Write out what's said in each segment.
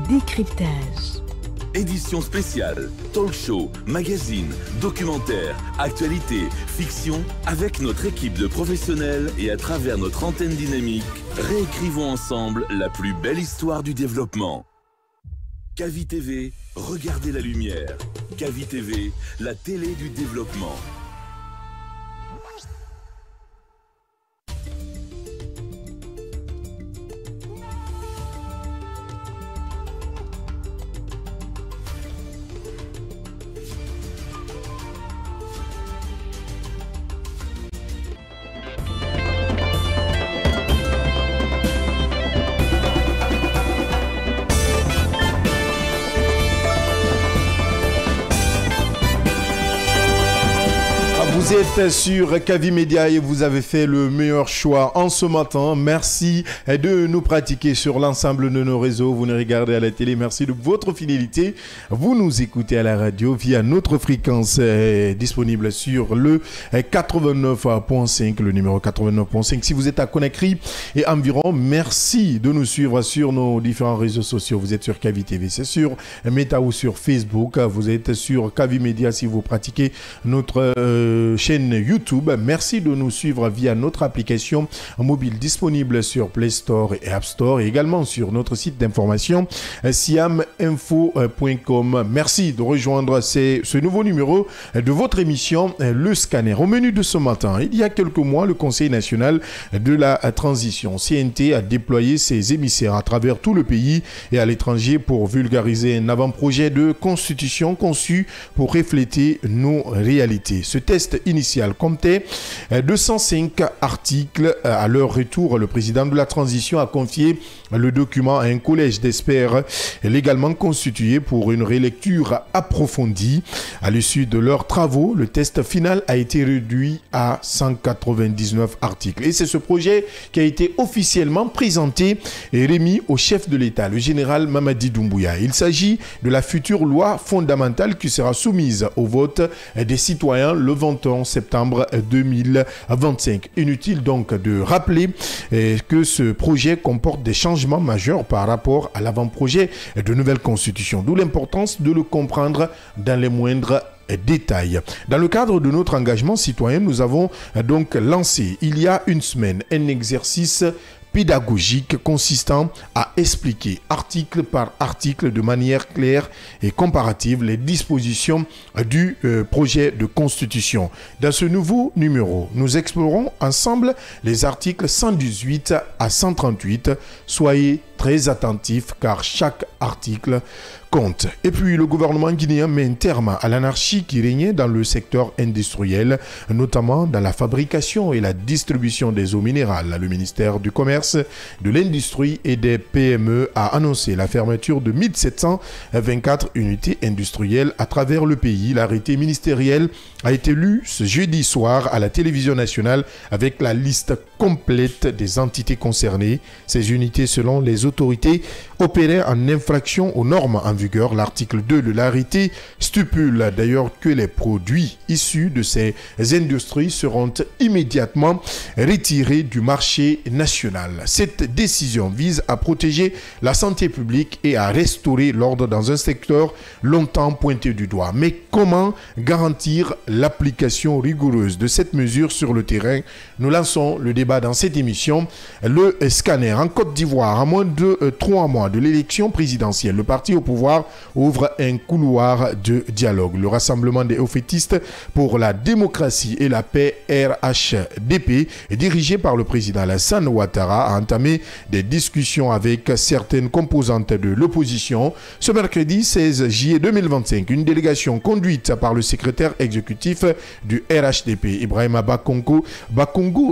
Décryptage. Édition spéciale, talk show, magazine, documentaire, actualité, fiction. Avec notre équipe de professionnels et à travers notre antenne dynamique, réécrivons ensemble la plus belle histoire du développement. Kavi TV, regardez la lumière. Kavi TV, la télé du développement. Vous êtes sur Kavi Média et vous avez fait le meilleur choix en ce matin. Merci de nous pratiquer sur l'ensemble de nos réseaux. Vous nous regardez à la télé. Merci de votre fidélité. Vous nous écoutez à la radio via notre fréquence disponible sur le 89.5, le numéro 89.5. Si vous êtes à Conakry et environ, merci de nous suivre sur nos différents réseaux sociaux. Vous êtes sur Kavi TV, c'est sur Meta ou sur Facebook. Vous êtes sur Kavi Média si vous pratiquez notre chaîne YouTube. Merci de nous suivre via notre application mobile disponible sur Play Store et App Store et également sur notre site d'information siaminfo.com. Merci de rejoindre ce nouveau numéro de votre émission Le Scanner. Au menu de ce matin, il y a quelques mois, le Conseil national de la transition CNT a déployé ses émissaires à travers tout le pays et à l'étranger pour vulgariser un avant-projet de constitution conçu pour refléter nos réalités. Ce test initial comptait 205 articles. À leur retour, le président de la transition a confié le document à un collège d'experts légalement constitué pour une relecture approfondie. À l'issue de leurs travaux, le test final a été réduit à 199 articles. Et c'est ce projet qui a été officiellement présenté et remis au chef de l'État, le général Mamadi Doumbouya. Il s'agit de la future loi fondamentale qui sera soumise au vote des citoyens le 21 septembre 2025. Inutile donc de rappeler que ce projet comporte des changements majeurs par rapport à l'avant-projet de nouvelle constitution, d'où l'importance de le comprendre dans les moindres détails. Dans le cadre de notre engagement citoyen, nous avons donc lancé il y a une semaine un exercice pédagogique consistant à expliquer article par article de manière claire et comparative les dispositions du projet de constitution. Dans ce nouveau numéro, nous explorons ensemble les articles 118 à 138. Soyez très attentifs car chaque article compte. Et puis le gouvernement guinéen met un terme à l'anarchie qui régnait dans le secteur industriel, notamment dans la fabrication et la distribution des eaux minérales. Le ministère du Commerce, de l'Industrie et des PME a annoncé la fermeture de 1724 unités industrielles à travers le pays. L'arrêté ministériel a été lu ce jeudi soir à la télévision nationale avec la liste complète des entités concernées. Ces unités, selon les autorités, opéraient en infraction aux normes en vigueur. L'article 2 de l'arrêté stipule d'ailleurs que les produits issus de ces industries seront immédiatement retirés du marché national. Cette décision vise à protéger la santé publique et à restaurer l'ordre dans un secteur longtemps pointé du doigt. Mais comment garantir l'application rigoureuse de cette mesure sur le terrain? Nous lançons le débat dans cette émission. Le Scanner. En Côte d'Ivoire, à moins de 3 mois de l'élection présidentielle, le parti au pouvoir ouvre un couloir de dialogue. Le Rassemblement des Hauts-Fétistes pour la démocratie et la paix, RHDP, dirigé par le président Alassane Ouattara, a entamé des discussions avec certaines composantes de l'opposition. Ce mercredi 16 juillet 2025, une délégation conduite par le secrétaire exécutif du RHDP, Ibrahima Bakongo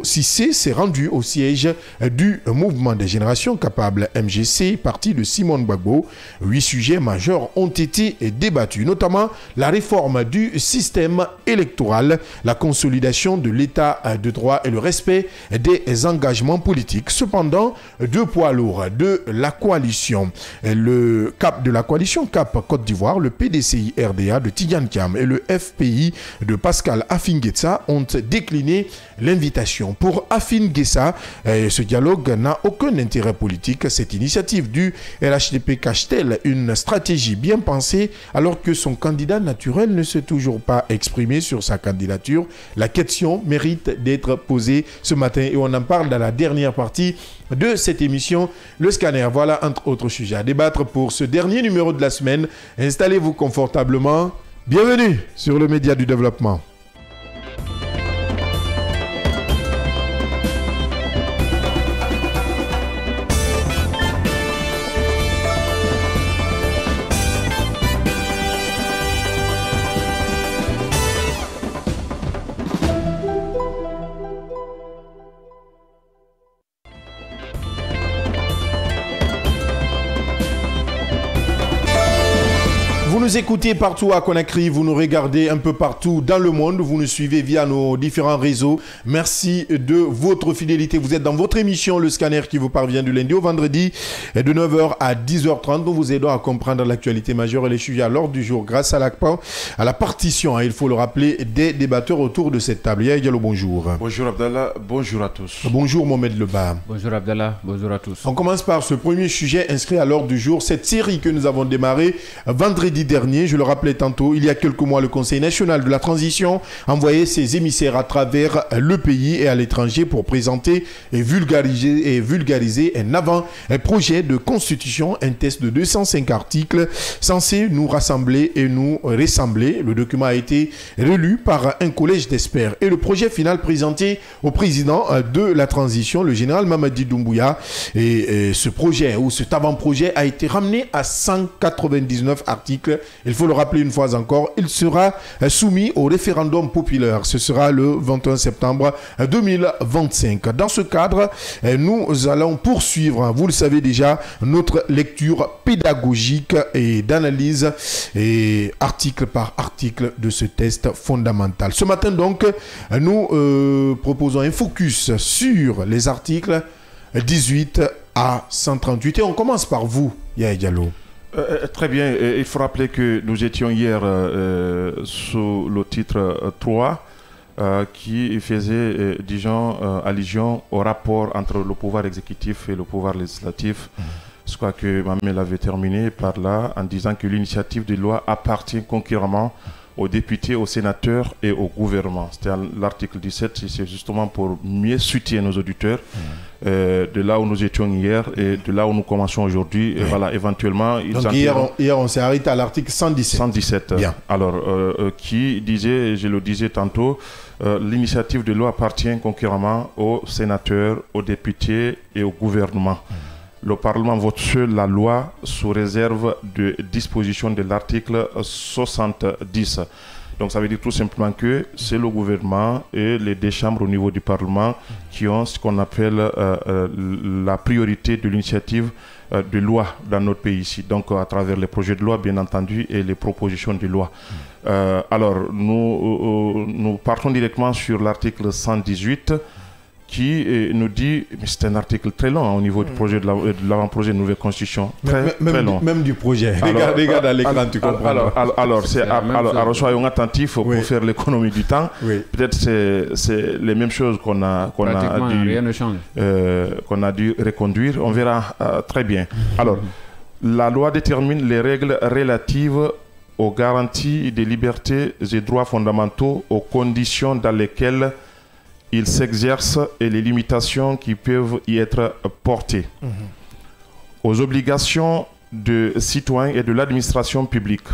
Sissé, s'est rendu au siège du Mouvement des Générations Capables, MGC, parti de Simone Gbagbo. 8 sujets majeurs ont été débattus, notamment la réforme du système électoral, la consolidation de l'état de droit et le respect des engagements politiques. Cependant, deux poids lourds de de la coalition. Le cap de la coalition Cap Côte d'Ivoire, le PDCI RDA de Tidiane Thiam et le FPI de Pascal Afin-Guessa ont décliné l'invitation. Pour Afin-Guessa, ce dialogue n'a aucun intérêt politique. Cette initiative du RHDP cache-t-elle une stratégie bien pensée alors que son candidat naturel ne s'est toujours pas exprimé sur sa candidature? La question mérite d'être posée ce matin et on en parle dans la dernière partie de cette émission, le scanner. Voilà entre autres sujets à débattre pour ce dernier numéro de la semaine. Installez-vous confortablement. Bienvenue sur le Média du Développement. Vous nous écoutez partout à Conakry, vous nous regardez un peu partout dans le monde, vous nous suivez via nos différents réseaux. Merci de votre fidélité. Vous êtes dans votre émission Le Scanner qui vous parvient du lundi au vendredi de 9h à 10h30. Nous vous aidons à comprendre l'actualité majeure et les sujets à l'ordre du jour grâce à la partition, il faut le rappeler, des débatteurs autour de cette table. Yaya Diallo, bonjour. Bonjour Abdallah, bonjour à tous. Bonjour Mohamed Leba. Bonjour Abdallah, bonjour à tous. On commence par ce premier sujet inscrit à l'ordre du jour, cette série que nous avons démarrée vendredi dernier. Je le rappelais tantôt, il y a quelques mois, le Conseil national de la transition envoyait ses émissaires à travers le pays et à l'étranger pour présenter et vulgariser un avant-projet de constitution, un test de 205 articles censé nous rassembler et nous ressembler. Le document a été relu par un collège d'experts et le projet final présenté au président de la transition, le général Mamadi Doumbouya. Et ce projet ou cet avant-projet a été ramené à 199 articles. Il faut le rappeler une fois encore, il sera soumis au référendum populaire. Ce sera le 21 septembre 2025. Dans ce cadre, nous allons poursuivre, vous le savez déjà, notre lecture pédagogique et d'analyse et article par article de ce test fondamental. Ce matin donc, nous proposons un focus sur les articles 18 à 138 et on commence par vous, Yaya Diallo. Très bien, il faut rappeler que nous étions hier sous le titre 3 qui faisait, disons, allusion au rapport entre le pouvoir exécutif et le pouvoir législatif. Je crois que Mamel avait terminé par là en disant que l'initiative de loi appartient concurremment aux députés, aux sénateurs et au gouvernement. C'était l'article 17, c'est justement pour mieux soutenir nos auditeurs de là où nous étions hier et de là où nous commençons aujourd'hui. Et voilà, éventuellement... Donc hier, on s'est arrêté à l'article 117. 117. Bien. Alors, qui disait, je le disais tantôt, l'initiative de loi appartient concurremment aux sénateurs, aux députés et au gouvernement. Le Parlement vote seul la loi sous réserve de disposition de l'article 70. Donc ça veut dire tout simplement que c'est le gouvernement et les deux chambres au niveau du Parlement qui ont ce qu'on appelle la priorité de l'initiative de loi dans notre pays ici. Donc à travers les projets de loi bien entendu et les propositions de loi. Alors nous partons directement sur l'article 118 qui nous dit, mais c'est un article très long au niveau du projet de l'avant-projet de nouvelle constitution, très long. Même du projet. Regarde à l'écran, tu comprends. Alors soyons attentifs pour faire l'économie du temps. Oui. Peut-être c'est les mêmes choses qu'on a dû reconduire. On verra très bien. Alors, la loi détermine les règles relatives aux garanties des libertés et droits fondamentaux, aux conditions dans lesquelles il s'exerce et les limitations qui peuvent y être portées, aux obligations de citoyens et de l'administration publique,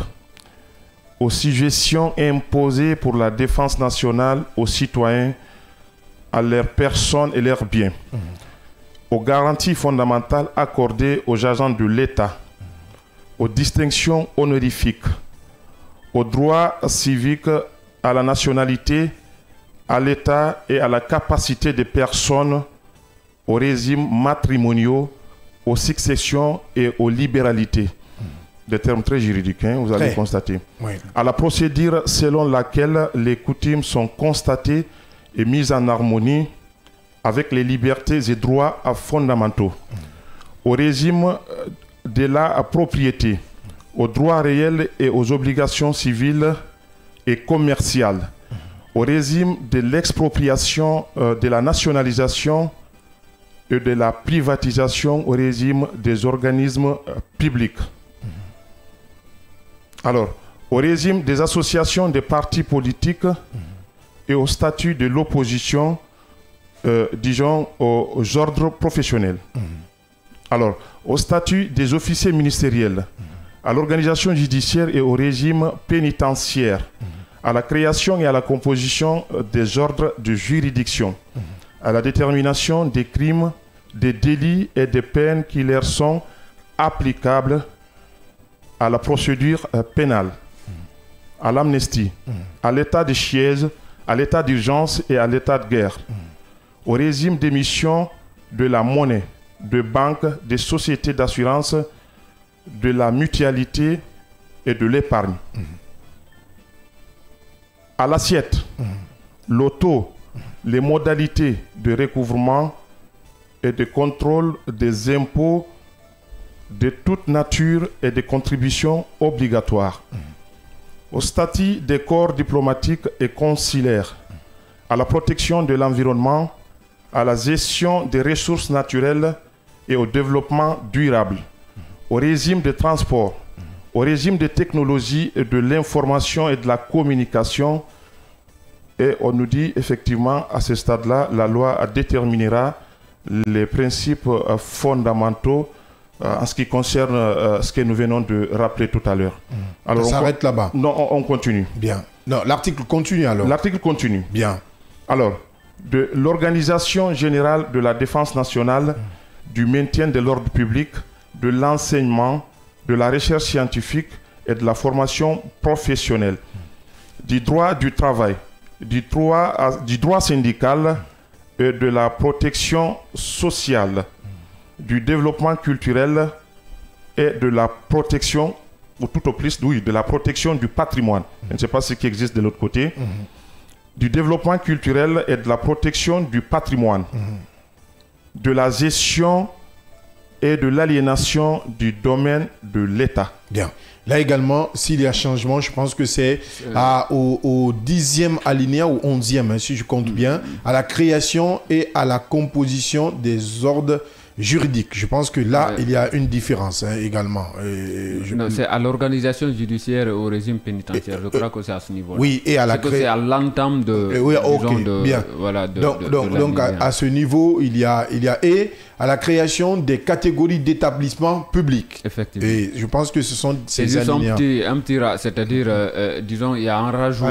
aux suggestions imposées pour la défense nationale aux citoyens, à leurs personnes et leurs biens, aux garanties fondamentales accordées aux agents de l'État, aux distinctions honorifiques, aux droits civiques, à la nationalité, à l'État et à la capacité des personnes, aux régimes matrimoniaux, aux successions et aux libéralités. Des termes très juridiques, vous allez constater. Oui. À la procédure selon laquelle les coutumes sont constatées et mises en harmonie avec les libertés et droits fondamentaux. au régime de la propriété, aux droits réels et aux obligations civiles et commerciales, au régime de l'expropriation, de la nationalisation et de la privatisation, au régime des organismes publics. Alors, au régime des associations des partis politiques et au statut de l'opposition, disons, aux ordres professionnels. Alors, au statut des officiers ministériels, à l'organisation judiciaire et au régime pénitentiaire, à la création et à la composition des ordres de juridiction, à la détermination des crimes, des délits et des peines qui leur sont applicables, à la procédure pénale, à l'amnistie, à l'état de siège, à l'état d'urgence et à l'état de guerre, au régime d'émission de la monnaie, de banques, des sociétés d'assurance, de la mutualité et de l'épargne. À l'assiette, le taux, les modalités de recouvrement et de contrôle des impôts de toute nature et des contributions obligatoires. Au statut des corps diplomatiques et consulaires, à la protection de l'environnement, à la gestion des ressources naturelles et au développement durable, au régime de transport, au régime de technologie et de l'information et de la communication. Et on nous dit effectivement à ce stade-là, la loi déterminera les principes fondamentaux en ce qui concerne ce que nous venons de rappeler tout à l'heure. Alors, ça s'arrête là-bas? Non, on continue. Bien. Non, l'article continue alors. L'article continue. Bien. Alors, de l'Organisation générale de la défense nationale, du maintien de l'ordre public, de l'enseignement, de la recherche scientifique et de la formation professionnelle, du droit du travail, du droit syndical et de la protection sociale, du développement culturel et de la protection, ou tout au plus, oui, de la protection du patrimoine. Je ne sais pas ce qui existe de l'autre côté. Du développement culturel et de la protection du patrimoine, de la gestion et de l'aliénation du domaine de l'État. Bien. Là également, s'il y a changement, je pense que c'est au 10e alinéa ou 11e, hein, si je compte bien, à la création et à la composition des ordres juridiques. Je pense que là, il y a une différence hein, également. Non, c'est à l'organisation judiciaire et au régime pénitentiaire. Je crois que c'est à ce niveau-là. Oui, et à la création. C'est à l'entame de. Oui, ok, bien. Voilà, donc à ce niveau, il y a et à la création des catégories d'établissements publics. Effectivement. Et je pense que ce sont ces alinéas. Un petit c'est-à-dire, disons, il y a un rajout.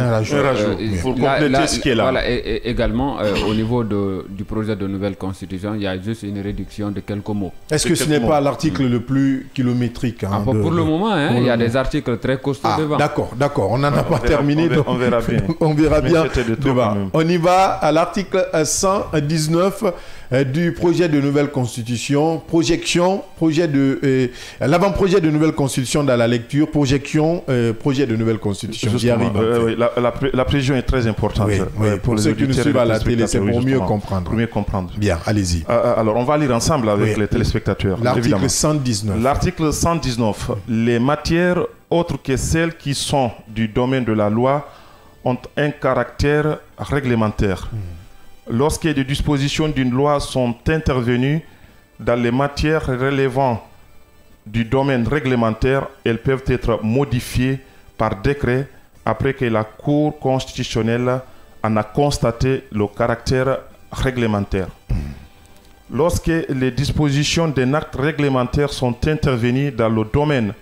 Pour compléter ce qui est là. Voilà, et également, au niveau du projet de nouvelle constitution, il y a juste une réduction de quelques mots. Est-ce que ce n'est pas l'article le plus kilométrique hein, pour le moment, hein, il y a des articles très costauds devant. D'accord. On n'en a pas terminé. On verra bien. On verra bien devant. On y va à l'article 119 du projet de nouvelle constitution, l'avant-projet de nouvelle constitution dans la lecture, projection, projet de nouvelle constitution. La précision est très importante. Oui, pour ceux qui nous suivent à la télé, c'est pour mieux comprendre. Pour mieux comprendre. Bien, allez-y. Alors, on va lire ensemble avec les téléspectateurs. L'article 119. L'article 119. Les matières autres que celles qui sont du domaine de la loi ont un caractère réglementaire. Lorsque des dispositions d'une loi sont intervenues dans les matières relevant du domaine réglementaire, elles peuvent être modifiées par décret après que la Cour constitutionnelle en a constaté le caractère réglementaire. Lorsque les dispositions d'un acte réglementaire sont intervenues dans le domaine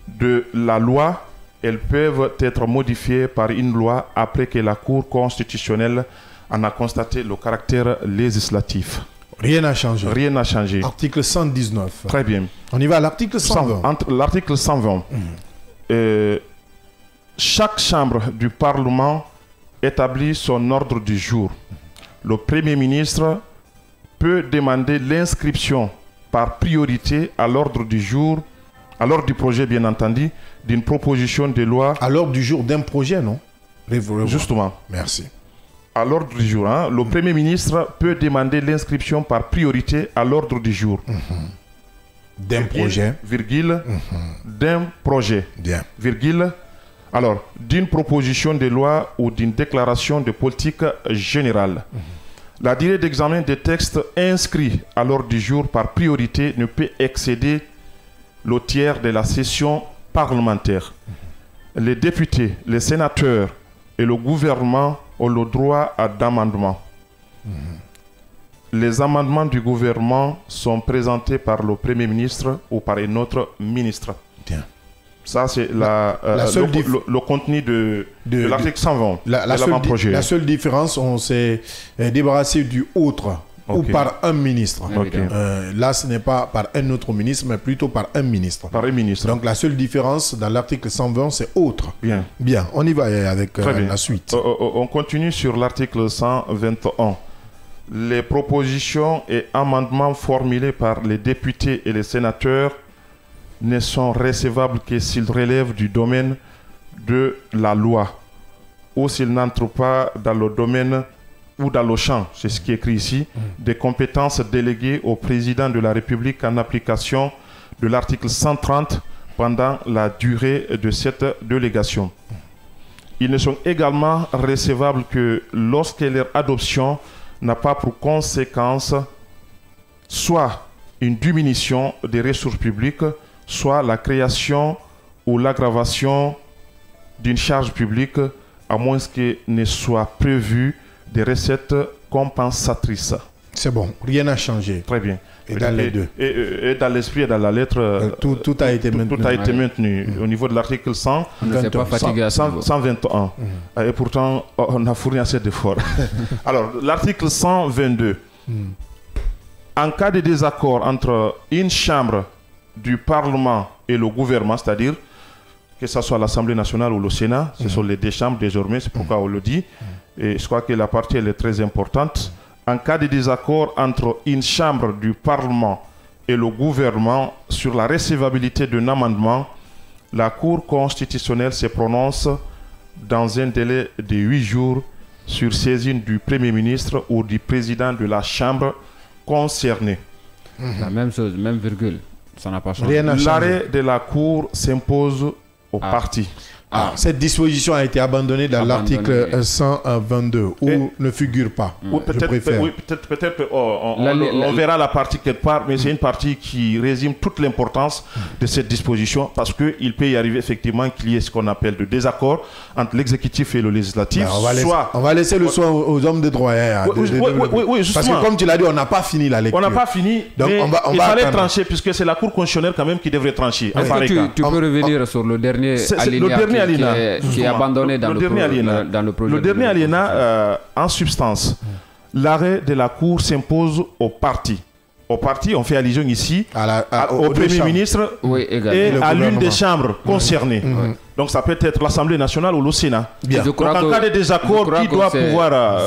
de la loi, elles peuvent être modifiées par une loi après que la Cour constitutionnelle en a constaté le caractère législatif. Rien n'a changé. Rien n'a changé. Article 119. Très bien. On y va à l'article 120. L'article 120. Chaque chambre du Parlement établit son ordre du jour. Le Premier ministre peut demander l'inscription par priorité à l'ordre du jour, à l'ordre du projet bien entendu, d'une proposition de loi. À l'ordre du jour d'un projet, non? Justement. Merci. à l'ordre du jour, hein, le Premier ministre peut demander l'inscription par priorité à l'ordre du jour. D'un projet. Virgule, d'un projet. Bien. Virgule, alors, d'une proposition de loi ou d'une déclaration de politique générale. La durée d'examen des textes inscrits à l'ordre du jour par priorité ne peut excéder le tiers de la session parlementaire. Les députés, les sénateurs et le gouvernement ont le droit d'amendement. Les amendements du gouvernement sont présentés par le Premier ministre ou par un autre ministre. Bien. Ça, c'est le contenu de l'article 120 de l'avant-projet. La seule différence, on s'est débarrassé du autre ou par un ministre. Là, ce n'est pas par un autre ministre, mais plutôt par un ministre. Par un ministre. Donc, la seule différence dans l'article 120, c'est autre. Bien. Bien, on y va avec la suite. On continue sur l'article 121. Les propositions et amendements formulés par les députés et les sénateurs ne sont recevables que s'ils relèvent du domaine de la loi ou s'ils n'entrent pas dans le domaine ou dans le champ, c'est ce qui est écrit ici, des compétences déléguées au président de la République en application de l'article 130 pendant la durée de cette délégation. Ils ne sont également recevables que lorsque leur adoption n'a pas pour conséquence soit une diminution des ressources publiques, soit la création ou l'aggravation d'une charge publique, à moins qu'il ne soit prévu des recettes compensatrices. C'est bon, rien n'a changé. Très bien. Et dans les deux. Et dans l'esprit et dans la lettre, tout a été maintenu. Tout a été maintenu. Au niveau de l'article 121. Et pourtant, on a fourni assez d'efforts. Alors, l'article 122. En cas de désaccord entre une chambre du Parlement et le gouvernement, c'est-à-dire que ce soit l'Assemblée nationale ou le Sénat, ce sont les deux chambres désormais, c'est pourquoi on le dit. Et je crois que la partie elle est très importante. En cas de désaccord entre une chambre du Parlement et le gouvernement sur la recevabilité d'un amendement, la Cour constitutionnelle se prononce dans un délai de 8 jours sur saisine du Premier ministre ou du président de la chambre concernée. La même chose, même virgule. Ça n'a pas changé. L'arrêt de la Cour s'impose aux partis. Cette disposition a été abandonnée dans l'article 122 où ne figure pas. Peut-être on verra la partie quelque part, mais c'est une partie qui résume toute l'importance de cette disposition parce qu'il peut y arriver effectivement qu'il y ait ce qu'on appelle de désaccord entre l'exécutif et le législatif. On va laisser le soin aux hommes de droit. Oui, parce que comme tu l'as dit, on n'a pas fini la lecture. On n'a pas fini, donc mais il fallait trancher puisque c'est la Cour constitutionnelle quand même qui devrait trancher. Est-ce que tu peux revenir sur le dernier alinéa qui est abandonné dans le projet. Le dernier alinéa, en substance, l'arrêt de la Cour s'impose aux partis. Aux partis, on fait allusion ici au Premier ministre et à l'une des chambres concernées. Donc ça peut être l'Assemblée nationale ou le Sénat. Bien. Donc en cas de désaccord, qui doit pouvoir...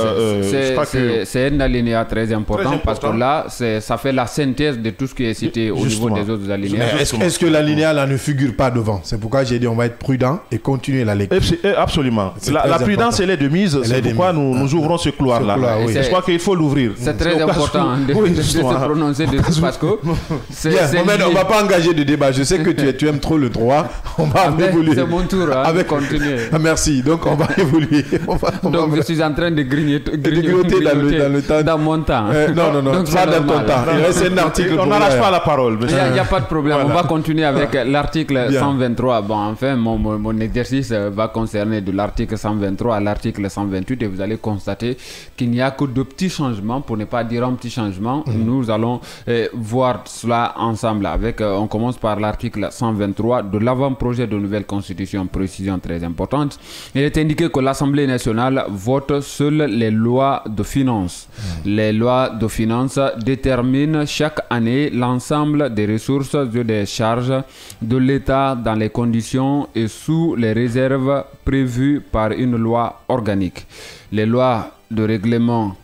C'est un alinéa très important parce que là, ça fait la synthèse de tout ce qui est cité au niveau des autres alinéas. Est-ce que l'alinéa là ne figure pas devant? C'est pourquoi j'ai dit on va être prudent et continuer la lecture. Absolument. La prudence, elle est de mise. C'est pourquoi nous ouvrons ce couloir-là. Je crois qu'il faut l'ouvrir. C'est très important de se prononcer dessus parce que... On ne va pas engager de débat. Je sais que tu aimes trop le droit. On va évoluer. C'est mon tour. Continuer. Merci. Donc on va évoluer. Donc je suis en train de grignoter dans le temps. Dans mon temps. Non, pas dans ton temps. Il reste un article. On n'arrache pas la parole. Il n'y a pas de problème. On va continuer avec l'article 123. Bon, enfin, mon exercice va concerner de l'article 123 à l'article 128 et vous allez constater qu'il n'y a que de petits changements, pour ne pas dire un petit changement. Nous allons voir cela ensemble. On commence par l'article 123 de l'avant-projet de nouvelle constitution. Précision très importante. Il est indiqué que l'Assemblée nationale vote seules les lois de finances. Les lois de finances déterminent chaque année l'ensemble des ressources et des charges de l'État dans les conditions et sous les réserves prévues par une loi organique. Les lois de règlement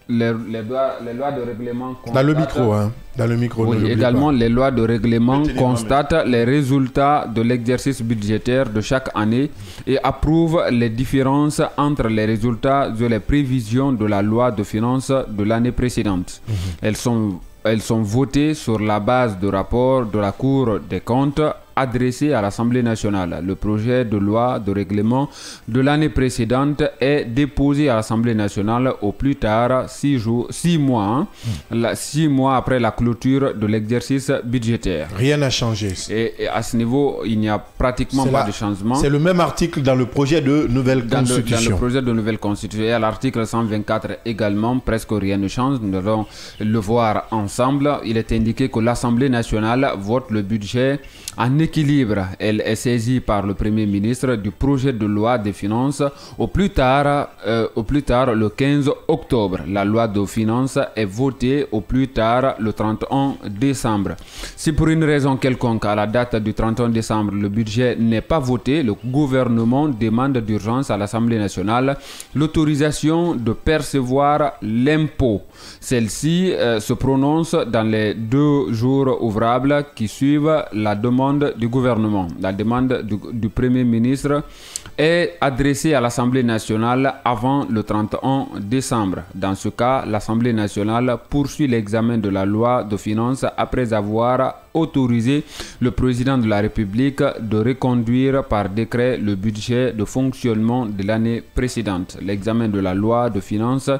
les lois de règlement constatent... Dans le micro, hein. Dans le micro. Oui, également, les lois de règlement constatent les résultats de l'exercice budgétaire de chaque année et approuvent les différences entre les résultats et les prévisions de la loi de finances de l'année précédente. Elles sont votées sur la base de rapports de la Cour des comptes adressé à l'Assemblée nationale. Le projet de loi de règlement de l'année précédente est déposé à l'Assemblée nationale au plus tard 6 mois après la clôture de l'exercice budgétaire. Rien n'a changé. Et à ce niveau, il n'y a pratiquement pas de changement. C'est le même article dans le projet de nouvelle constitution. Dans le projet de nouvelle constitution. Et à l'article 124 également, presque rien ne change. Nous allons le voir ensemble. Il est indiqué que l'Assemblée nationale vote le budget en équilibre. Elle est saisie par le Premier ministre du projet de loi des finances au plus tard le 15 octobre. La loi de finances est votée au plus tard le 31 décembre. Si pour une raison quelconque, à la date du 31 décembre, le budget n'est pas voté, le gouvernement demande d'urgence à l'Assemblée nationale l'autorisation de percevoir l'impôt. Celle-ci se prononce dans les 2 jours ouvrables qui suivent la demande du gouvernement. La demande du Premier ministre est adressée à l'Assemblée nationale avant le 31 décembre. Dans ce cas, l'Assemblée nationale poursuit l'examen de la loi de finances après avoir autorisé le président de la République de reconduire par décret le budget de fonctionnement de l'année précédente. L'examen de la loi de finances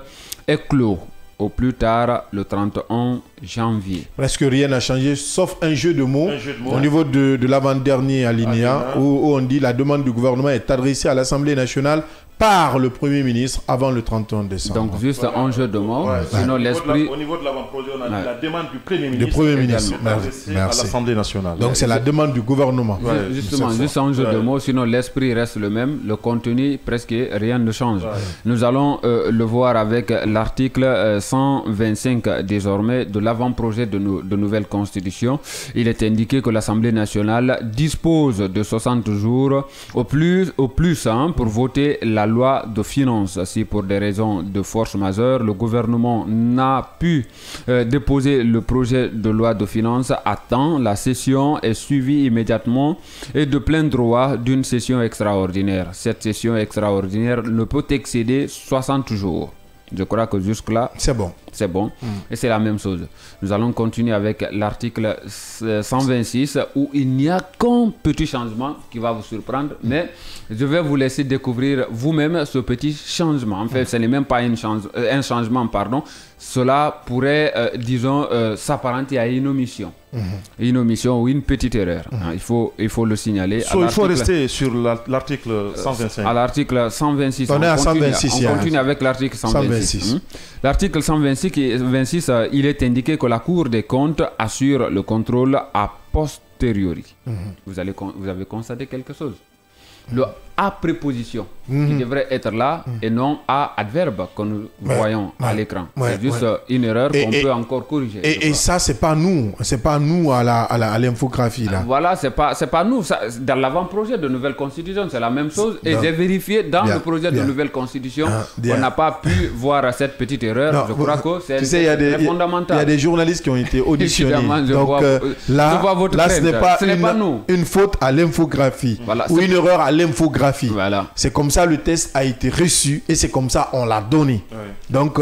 est clos au plus tard le 31 janvier. Presque rien n'a changé, sauf un jeu de mots au niveau de l'avant-dernier alinéa où on dit la demande du gouvernement est adressée à l'Assemblée nationale par le Premier ministre avant le 31 décembre. Donc juste un jeu de mots, sinon l'esprit... Au niveau de l'avant-projet, on a dit la demande du Premier ministre. Du Premier ministre, merci. À l'Assemblée nationale. Donc c'est la demande du gouvernement. Justement, juste un jeu de mots, sinon l'esprit reste le même, le contenu, presque rien ne change. Nous allons le voir avec l'article 125 désormais de l'avant-projet de nouvelle constitution. Il est indiqué que l'Assemblée nationale dispose de 60 jours au plus pour voter la loi de finances. Si pour des raisons de force majeure, le gouvernement n'a pu déposer le projet de loi de finances à temps, la session est suivie immédiatement et de plein droit d'une session extraordinaire. Cette session extraordinaire ne peut excéder 60 jours. Je crois que jusque-là, c'est bon. C'est bon. Et c'est la même chose. Nous allons continuer avec l'article 126 où il n'y a qu'un petit changement qui va vous surprendre, mais je vais vous laisser découvrir vous-même ce petit changement. En fait, ce n'est même pas un changement, pardon. Cela pourrait, disons, s'apparenter à une omission. Une omission ou une petite erreur. Il faut le signaler. Il faut rester sur l'article 125. À l'article 126. On est à 126. On continue avec l'article 126. L'article 126, il est indiqué que la Cour des comptes assure le contrôle a posteriori. Vous avez constaté quelque chose. Le à préposition qui devrait être là et non à adverbe que nous voyons à l'écran. C'est juste une erreur qu'on peut encore corriger. Et ça, c'est pas nous à l'infographie là. Voilà, c'est pas nous. Ça, dans l'avant-projet de nouvelle constitution, c'est la même chose. Et j'ai vérifié dans le projet de nouvelle constitution, on n'a pas pu voir cette petite erreur. Non, je crois que c'est fondamental. Il y a des journalistes qui ont été auditionnés. Donc là, ce n'est pas une faute à l'infographie ou une erreur à l'infographie. Voilà. C'est comme ça le test a été reçu et c'est comme ça on l'a donné. Donc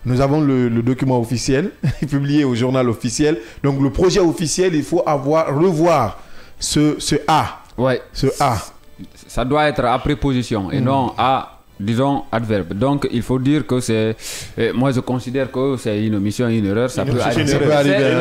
nous avons le document officiel publié au journal officiel. Donc le projet officiel, il faut revoir ce A. Ce A. Ça doit être à préposition et non à, disons, adverbe. Donc il faut dire que c'est... moi je considère que c'est une omission, une erreur. Ça peut arriver.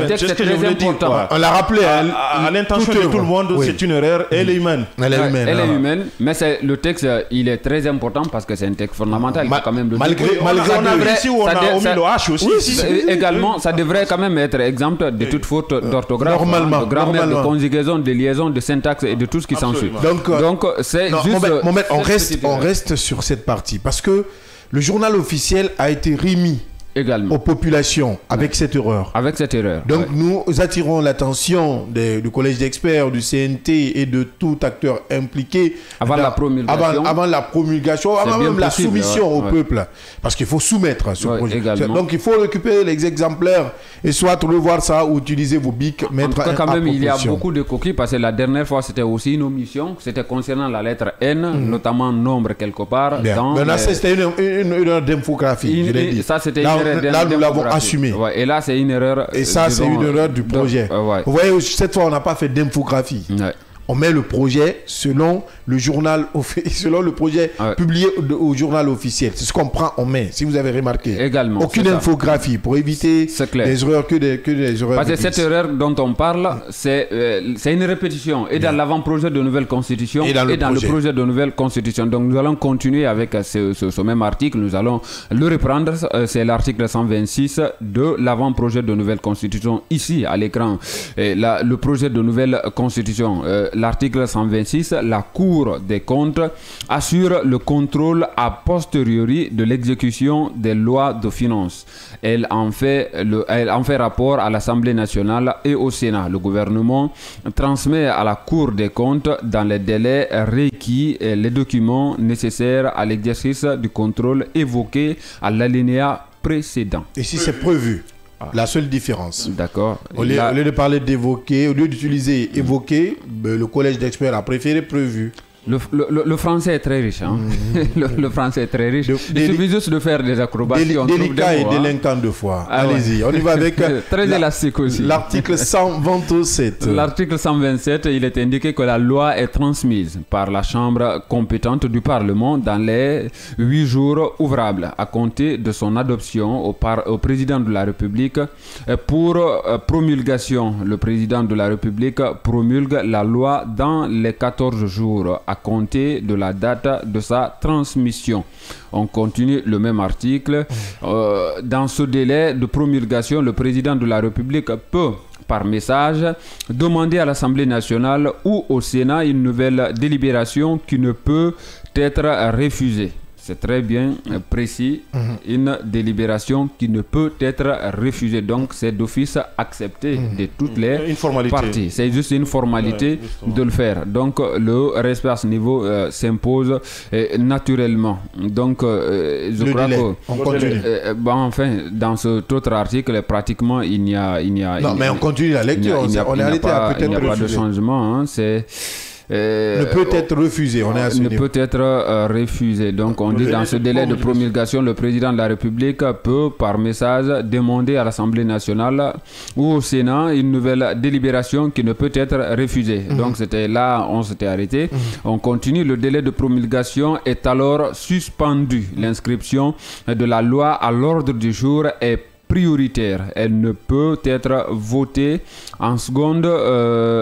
Le texte est très important. On l'a rappelé. À l'intention de tout le monde, c'est une erreur. Elle est humaine. Elle est humaine. Mais le texte, il est très important parce que c'est un texte fondamental. Quand même malgré on a omis le H aussi. Également, ça devrait quand même être exempt de toute faute d'orthographe, normalement, de grammaire, de conjugaison, de liaison, de syntaxe et de tout ce qui s'ensuit. Donc c'est juste... on reste sur cette partie parce que le journal officiel a été remis également aux populations avec cette erreur. Avec cette erreur. Donc nous attirons l'attention du collège d'experts, du CNT et de tout acteur impliqué avant la promulgation, avant même la soumission au peuple. Parce qu'il faut soumettre ce projet. Également. Donc il faut récupérer les exemplaires et soit revoir ça ou utiliser vos bics, mettre en tout cas, quand même, il y a beaucoup de coquilles parce que la dernière fois c'était aussi une omission. C'était concernant la lettre N, notamment nombre quelque part. Maintenant, c'était une erreur d'infographie, je l'ai dit. Ça, c'était là, nous l'avons assumé. Ouais, et là, c'est une erreur. Et ça, c'est une erreur du projet. Vous voyez, cette fois, on n'a pas fait d'infographie. On met le projet selon le journal, selon le projet publié au journal officiel. C'est ce qu'on prend, on met. Si vous avez remarqué. Également. Aucune infographie pour éviter des erreurs que des erreurs. Parce que cette erreur dont on parle, c'est une répétition. Et dans l'avant-projet de nouvelle constitution et dans le projet de nouvelle constitution. Donc nous allons continuer avec ce même article. Nous allons le reprendre. C'est l'article 126 de l'avant-projet de nouvelle constitution ici à l'écran. Le projet de nouvelle constitution. L'article 126, la Cour des comptes assure le contrôle a posteriori de l'exécution des lois de finances. Elle en fait rapport à l'Assemblée nationale et au Sénat. Le gouvernement transmet à la Cour des comptes dans les délais requis les documents nécessaires à l'exercice du contrôle évoqué à l'alinéa précédent. Et si c'est prévu? La seule différence. D'accord. Au lieu de parler d'évoquer, au lieu d'utiliser évoquer, le collège d'experts a préféré prévu. Le français est très riche. Hein? Le français est très riche. Il suffit juste de faire des acrobaties. Délicat et délinquant de fois. Allez-y, on y va avec très élastique aussi. L'article 127. L'article 127, il est indiqué que la loi est transmise par la Chambre compétente du Parlement dans les 8 jours ouvrables à compter de son adoption au président de la République. Pour promulgation, le président de la République promulgue la loi dans les 14 jours à compter de la date de sa transmission. On continue le même article. Dans ce délai de promulgation, le président de la République peut, par message, demander à l'Assemblée nationale ou au Sénat une nouvelle délibération qui ne peut être refusée. C'est très bien précis, une délibération qui ne peut être refusée. Donc, c'est d'office accepté de toutes les parties. C'est juste une formalité de le faire. Donc, le respect à ce niveau s'impose naturellement. Donc, je crois que... On continue. Enfin, dans cet autre article, pratiquement, il n'y a... Non, mais on continue la lecture. On est arrêté à peut-être... Il n'y a pas de changement. Hein, c'est... ne peut être refusé. On est à ce niveau. Ne peut être refusé. Donc on dit dans ce délai de promulgation, le président de la République peut par message demander à l'Assemblée nationale ou au Sénat une nouvelle délibération qui ne peut être refusée. Donc c'était là, on s'était arrêté. On continue. Le délai de promulgation est alors suspendu. L'inscription de la loi à l'ordre du jour est prioritaire. Elle ne peut être votée en seconde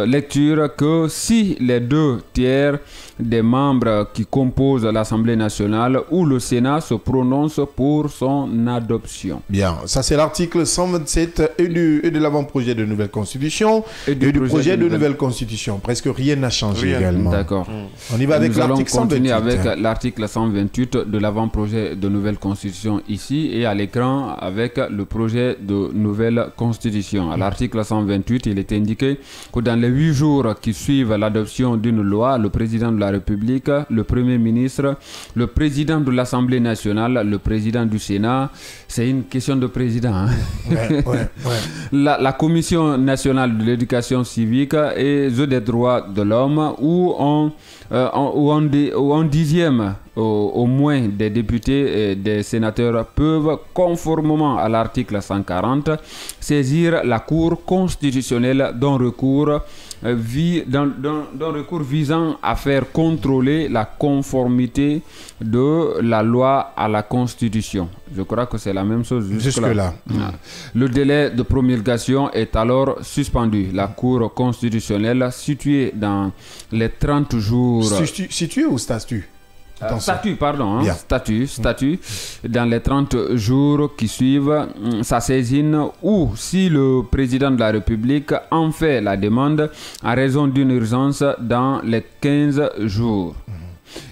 lecture que si les 2 tiers des membres qui composent l'Assemblée nationale ou le Sénat se prononcent pour son adoption. Bien, ça c'est l'article 127 et de l'avant-projet de nouvelle constitution et du projet de nouvelle constitution. Presque rien n'a changé également. D'accord. On y va avec l'article 128. Nous allons continuer avec l'article 128 de l'avant-projet de nouvelle constitution ici et à l'écran avec le projet de nouvelle constitution. À l'article 128, il est indiqué que dans les 8 jours qui suivent l'adoption d'une loi, le président de la République, le Premier ministre, le président de l'Assemblée nationale, le président du Sénat, c'est une question de président. Hein? La Commission nationale de l'éducation civique et des droits de l'homme ou en dixième au moins des députés et des sénateurs peuvent, conformément à l'article 140, saisir la Cour constitutionnelle d'un recours visant à faire contrôler la conformité de la loi à la Constitution. Je crois que c'est la même chose jusque-là. Le délai de promulgation est alors suspendu. La Cour constitutionnelle, située dans les 30 jours... Située ou statut? Statut, pardon. Hein, statut. Dans les 30 jours qui suivent sa saisine ou si le président de la République en fait la demande à raison d'une urgence dans les 15 jours.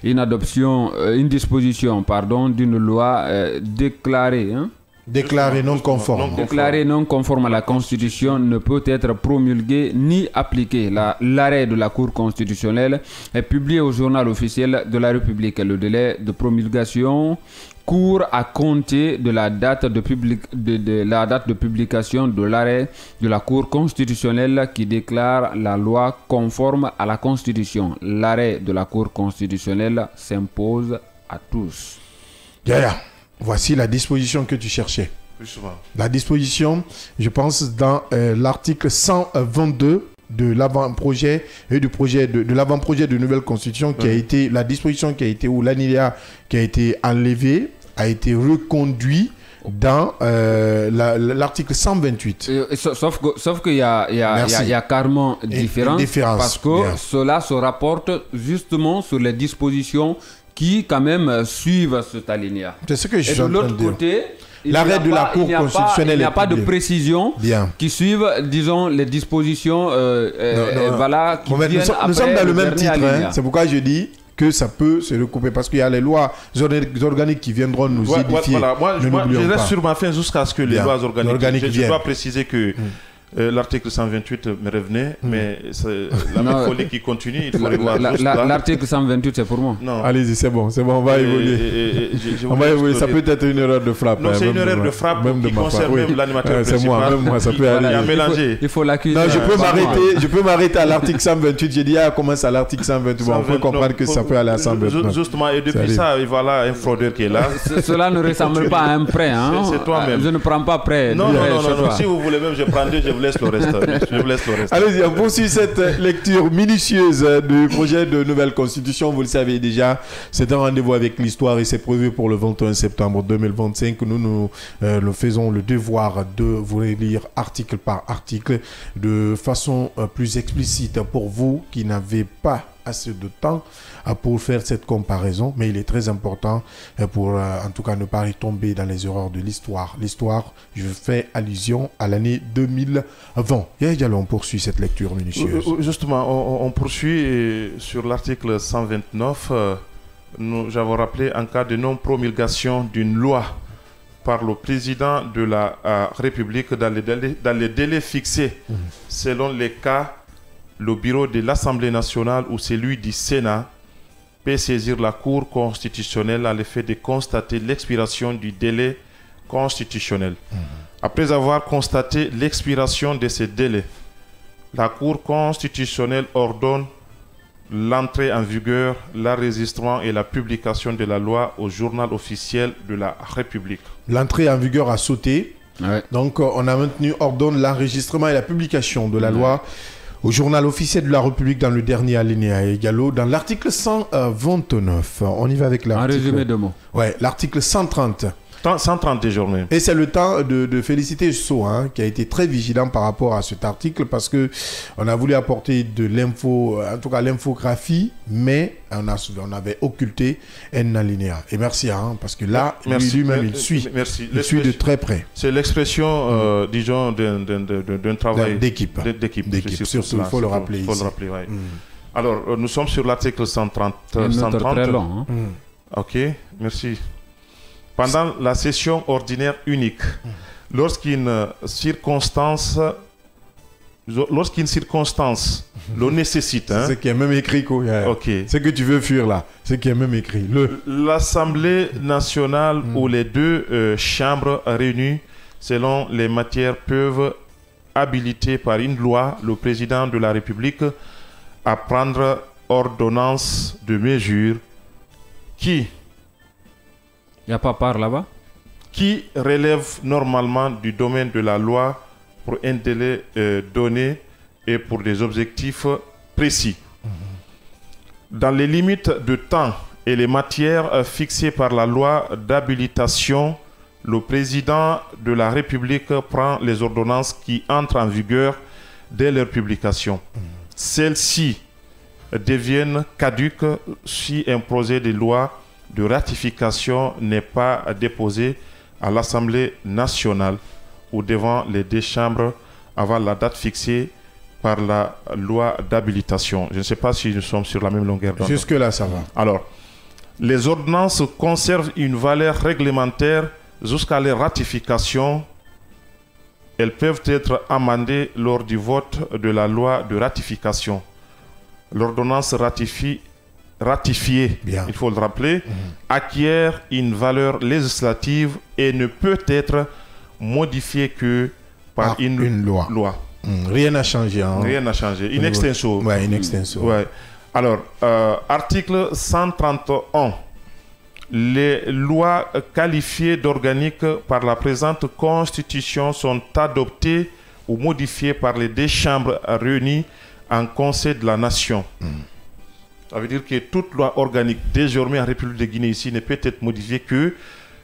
Une disposition d'une loi déclarée Déclaré non conforme. Déclaré non conforme à la Constitution ne peut être promulgué ni appliqué. L'arrêt de la Cour constitutionnelle est publié au journal officiel de la République. Le délai de promulgation court à compter de la date de publication de l'arrêt de la Cour constitutionnelle qui déclare la loi conforme à la Constitution. L'arrêt de la Cour constitutionnelle s'impose à tous. Yaya, voici la disposition que tu cherchais. Plus souvent. La disposition, je pense, dans l'article 122 de l'avant-projet et du projet de l'avant-projet de nouvelle constitution qui a été, la disposition qui a été, ou l'alinéa qui a été enlevé, a été reconduit dans l'article 128. Sauf qu'il y a carrément différence parce que cela se rapporte justement sur les dispositions qui quand même suivent cet alinéa. C'est ce que je suis en train de dire. De l'autre côté, l'arrêt de la Cour constitutionnelle, il n'y a pas de précision qui suivent, disons, les dispositions voilà, qui viennent après. Nous sommes dans le même titre, hein. C'est pourquoi je dis que ça peut se recouper parce qu'il y a les lois organiques qui viendront nous édifier. Voilà. Moi, je reste sur ma fin jusqu'à ce que les lois organiques viennent. Je dois préciser que l'article 128 me revenait, mais c'est la même folie qui continue. Il faut revoir. L'article 128, c'est pour moi. Non. Allez-y, c'est bon, on va évoluer. On va évoluer. Ça peut être une erreur de frappe. Non, c'est une erreur de frappe qui concerne même l'animateur principal. C'est moi, ça peut aller. Il y a mélangé. Il faut l'accuser. Non, je peux m'arrêter à l'article 128. J'ai dit, commence à l'article 128. On peut comprendre que ça peut aller à 129. Justement, et depuis ça, voilà un fraudeur qui est là. Cela ne ressemble pas à un prêt. C'est toi-même. Je ne prends pas prêt. Non. Si vous voulez même, je prends deux, je vous laisse le reste. Allez-y, on poursuit cette lecture minutieuse du projet de nouvelle constitution. Vous le savez déjà, c'est un rendez-vous avec l'histoire et c'est prévu pour le 21 septembre 2025. Nous faisons le devoir de vous lire article par article de façon plus explicite pour vous qui n'avez pas assez de temps pour faire cette comparaison, mais il est très important pour en tout cas ne pas retomber dans les erreurs de l'histoire. L'histoire, je fais allusion à l'année 2020. Et on poursuit cette lecture minutieuse. Justement, on poursuit sur l'article 129. Nous avons rappelé en cas de non-promulgation d'une loi par le président de la République dans les délais fixés selon les cas. Le bureau de l'Assemblée nationale ou celui du Sénat peut saisir la Cour constitutionnelle à l'effet de constater l'expiration du délai constitutionnel. Après avoir constaté l'expiration de ce délai, la Cour constitutionnelle ordonne l'entrée en vigueur, l'enregistrement et la publication de la loi au journal officiel de la République. L'entrée en vigueur a sauté. Ouais. Donc, on a maintenu ordonne l'enregistrement et la publication de la loi au journal officiel de la République dans le dernier alinéa égalo dans l'article 129. On y va avec l'article. Un résumé de mots. Ouais, l'article 130. 130 désormais. Et c'est le temps de féliciter So, qui a été très vigilant par rapport à cet article parce que on a voulu apporter de l'info, en tout cas l'infographie, mais on avait occulté un alinéa. Et merci, parce que là, lui-même, il suit. Merci. Il suit de très près. C'est l'expression, disons, d'un travail d'équipe. Surtout, il faut le rappeler ici. Alors, nous sommes sur l'article 130. Très long. Ok, merci. Pendant la session ordinaire unique, lorsqu'une circonstance le nécessite. C'est ce qui est même écrit, quoi. Okay. Ce que tu veux fuir là, ce qui est même écrit. L'Assemblée nationale ou les deux chambres réunies selon les matières peuvent habiliter par une loi le président de la République à prendre ordonnance de mesures qui... Il n'y a pas par là-bas? Qui relève normalement du domaine de la loi pour un délai donné et pour des objectifs précis. Dans les limites de temps et les matières fixées par la loi d'habilitation, le président de la République prend les ordonnances qui entrent en vigueur dès leur publication. Celles-ci deviennent caduques si un projet de loi de ratification n'est pas déposé à l'Assemblée nationale ou devant les deux chambres avant la date fixée par la loi d'habilitation. Je ne sais pas si nous sommes sur la même longueur d'onde. Jusque-là, ça va. Alors, les ordonnances conservent une valeur réglementaire jusqu'à leur ratification, elles peuvent être amendées lors du vote de la loi de ratification. L'ordonnance ratifiée, il faut le rappeler, acquiert une valeur législative et ne peut être modifiée que par une loi. Rien n'a changé. Hein? Rien n'a changé. In extenso. Ouais, in extenso. Ouais. Alors, article 131. Les lois qualifiées d'organiques par la présente Constitution sont adoptées ou modifiées par les deux chambres réunies en Conseil de la Nation. Ça veut dire que toute loi organique désormais en République de Guinée ici ne peut être modifiée que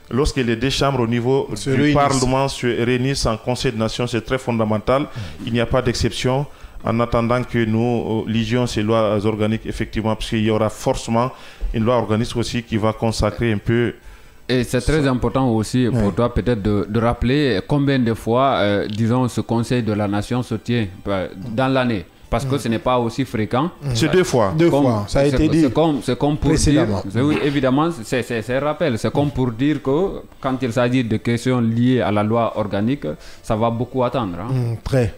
lorsque les deux chambres au niveau du Parlement se réunissent en Conseil de la Nation. C'est très fondamental. Il n'y a pas d'exception. En attendant que nous lisions ces lois organiques, effectivement, parce qu'il y aura forcément une loi organique aussi qui va consacrer un peu... Et c'est très important aussi pour toi peut-être de rappeler combien de fois, disons, ce Conseil de la Nation se tient dans l'année. Parce que ce n'est pas aussi fréquent. C'est 2 fois. 2 fois, ça a été dit. C'est comme pour dire... Oui, évidemment, c'est un rappel. C'est comme pour dire que quand il s'agit de questions liées à la loi organique, ça va beaucoup attendre. Hein. Très.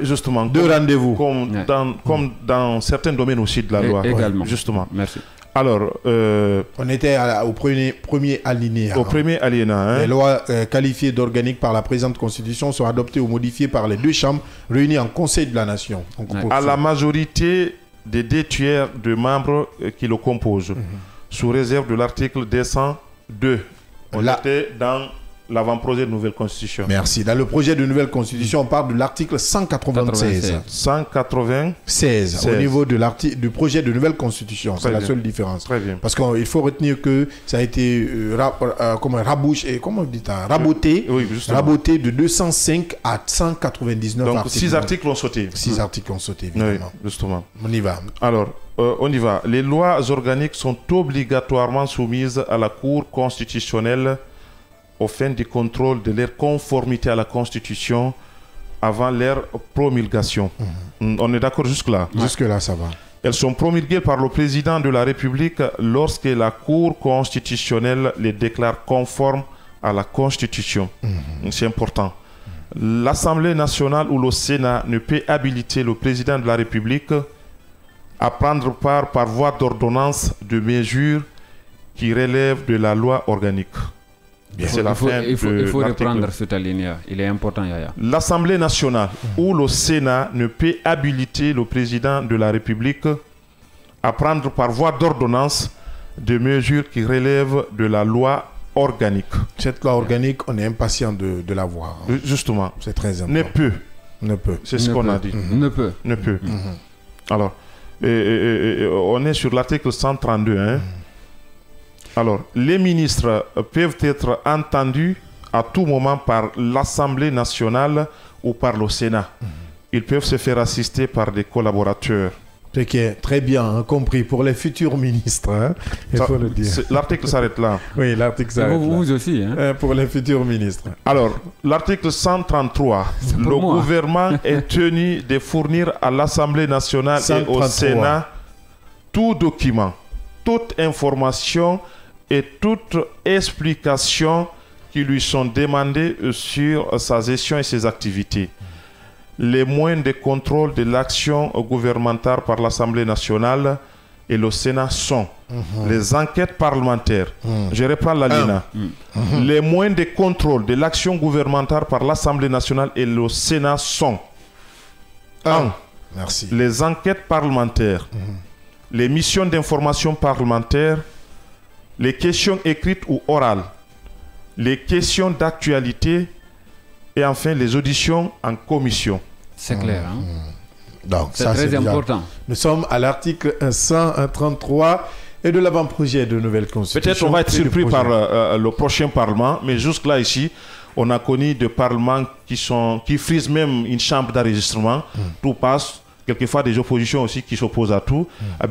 Justement. 2 rendez-vous. Comme dans certains domaines aussi de la loi. Également. Justement. Merci. Alors, on était au premier alinéa. Au premier alinéa. Les lois qualifiées d'organiques par la présente Constitution sont adoptées ou modifiées par les deux chambres réunies en Conseil de la Nation. À la majorité des 2 tiers de membres qui le composent, sous réserve de l'article 202. On était dans l'avant-projet de nouvelle constitution. Merci. Dans le projet de nouvelle constitution, on parle de l'article 196. 196. Au niveau du projet de nouvelle constitution. C'est la seule différence. Très bien. Parce qu'il faut retenir que ça a été raboté de 205 à 199 Donc, articles. 6 articles ont sauté. 6 articles ont sauté, évidemment. Oui, justement. On y va. Alors, on y va. Les lois organiques sont obligatoirement soumises à la Cour constitutionnelle aux fins du contrôle de leur conformité à la Constitution avant leur promulgation. On est d'accord jusque-là? Jusque-là, ça va. Elles sont promulguées par le président de la République lorsque la Cour constitutionnelle les déclare conformes à la Constitution. C'est important. L'Assemblée nationale ou le Sénat ne peut habiliter le président de la République à prendre part par voie d'ordonnance de mesures qui relèvent de la loi organique. Il faut reprendre cette alinéa. Il est important, Yaya. L'Assemblée nationale ou le Sénat ne peut habiliter le président de la République à prendre par voie d'ordonnance des mesures qui relèvent de la loi organique. Cette loi organique, on est impatient de la voir. Justement. C'est très important. Ne peut. C'est ce qu'on a dit. Ne peut. Alors, on est sur l'article 132. Alors, les ministres peuvent être entendus à tout moment par l'Assemblée nationale ou par le Sénat. Ils peuvent se faire assister par des collaborateurs. Ce qui est très bien compris pour les futurs ministres. Il faut le dire. L'article s'arrête là. Oui, l'article s'arrête là. Vous aussi. Pour les futurs ministres. Alors, l'article 133. Le gouvernement est tenu de fournir à l'Assemblée nationale 133. Et au Sénat tout document, toute information et toute explication qui lui sont demandées sur sa gestion et ses activités. Les moyens de contrôle de l'action gouvernementale par l'Assemblée nationale et le Sénat sont les enquêtes parlementaires. Je reprends l'alinéa. Les moyens de contrôle de l'action gouvernementale par l'Assemblée nationale et le Sénat sont 1. Les enquêtes parlementaires, les missions d'information parlementaire, les questions écrites ou orales, les questions d'actualité et enfin les auditions en commission. C'est clair. Donc, c'est très important. Nous sommes à l'article 133 et de l'avant-projet de nouvelle constitution. Peut-être on va être surpris par le prochain Parlement, mais jusque-là ici, on a connu des parlements qui frisent même une chambre d'enregistrement. Tout passe. quelquefois des oppositions aussi qui s'opposent à tout,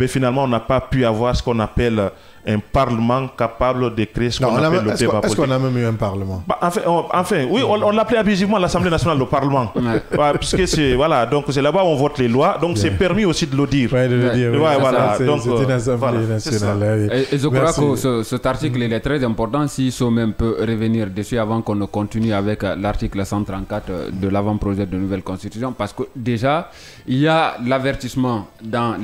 finalement, on n'a pas pu avoir ce qu'on appelle un parlement capable de créer ce qu'on appelle le débat politique. Est-ce qu'on a même eu un parlement? Enfin, oui, on l'appelait abusivement l'Assemblée nationale, le parlement. Puisque c'est donc c'est là-bas où on vote les lois, donc c'est permis aussi de le dire. Oui, de le dire. C'est une Assemblée nationale. Et je crois que cet article il est très important, si Somem peut revenir dessus avant qu'on ne continue avec l'article 134 de l'avant-projet de nouvelle constitution, parce que déjà, il y a l'avertissement dans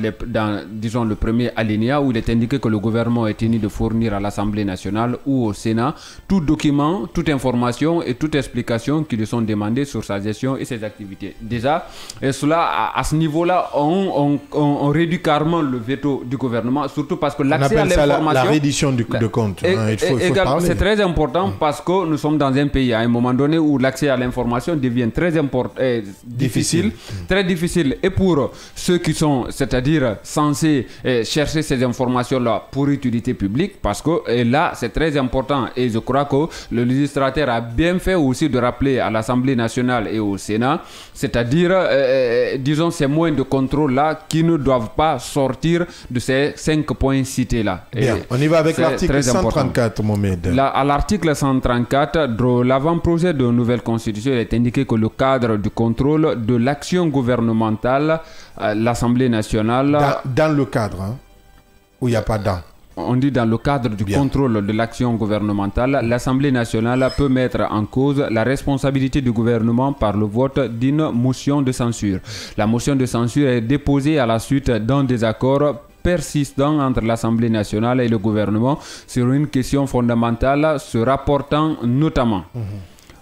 disons, le premier alinéa où il est indiqué que le gouvernement est tenu de fournir à l'Assemblée nationale ou au Sénat tout document, toute information et toute explication qui lui sont demandées sur sa gestion et ses activités. Déjà, et cela, à ce niveau-là, on réduit carrément le veto du gouvernement, surtout parce que l'accès à l'information... la reddition de compte. C'est très important parce que nous sommes dans un pays à un moment donné où l'accès à l'information devient très difficile, très difficile. Et pour ceux qui sont, c'est-à-dire censés chercher ces informations-là pour utilité publique, parce que là, c'est très important. Et je crois que le législateur a bien fait aussi de rappeler à l'Assemblée nationale et au Sénat, c'est-à-dire, disons, ces moyens de contrôle-là qui ne doivent pas sortir de ces 5 points cités-là. Bien, on y va avec l'article 134, Mohamed. À l'article 134, de l'avant-projet de nouvelle constitution, il est indiqué que le cadre du contrôle de l'action gouvernementale, l'Assemblée nationale... Dans le cadre, hein, où il n'y a pas dans. On dit dans le cadre du contrôle de l'action gouvernementale, l'Assemblée nationale peut mettre en cause la responsabilité du gouvernement par le vote d'une motion de censure. La motion de censure est déposée à la suite d'un désaccord persistant entre l'Assemblée nationale et le gouvernement sur une question fondamentale se rapportant notamment...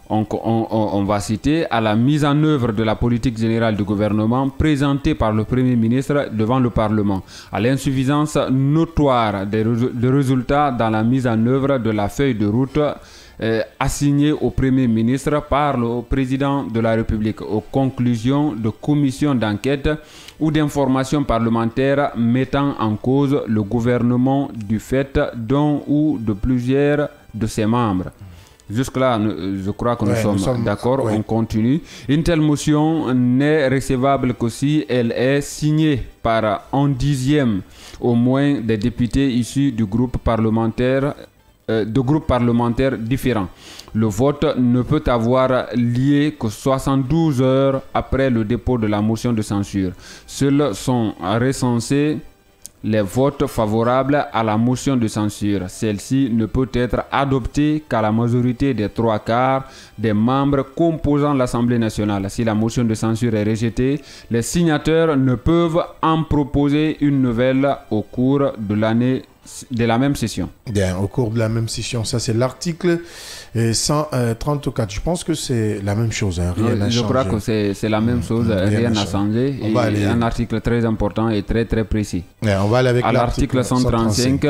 On va citer à la mise en œuvre de la politique générale du gouvernement présentée par le Premier ministre devant le Parlement, à l'insuffisance notoire des résultats dans la mise en œuvre de la feuille de route assignée au Premier ministre par le Président de la République, aux conclusions de commissions d'enquête ou d'informations parlementaires mettant en cause le gouvernement du fait d'un ou de plusieurs de ses membres. Jusque-là, je crois que nous sommes d'accord, on continue. Une telle motion n'est recevable que si elle est signée par un dixième au moins des députés issus de groupes parlementaires différents. Le vote ne peut avoir lieu que 72 heures après le dépôt de la motion de censure. Seuls sont recensés les votes favorables à la motion de censure. Celle-ci ne peut être adoptée qu'à la majorité des 3/4 des membres composant l'Assemblée nationale. Si la motion de censure est rejetée, les signataires ne peuvent en proposer une nouvelle au cours de la même session. Bien, au cours de la même session. Ça, c'est l'article 134. Je pense que c'est la même chose. Hein, rien n'a changé. Je crois que c'est la même chose. Rien n'a changé. Et un article très important et très, très précis. Ouais, on va aller avec l'article 135.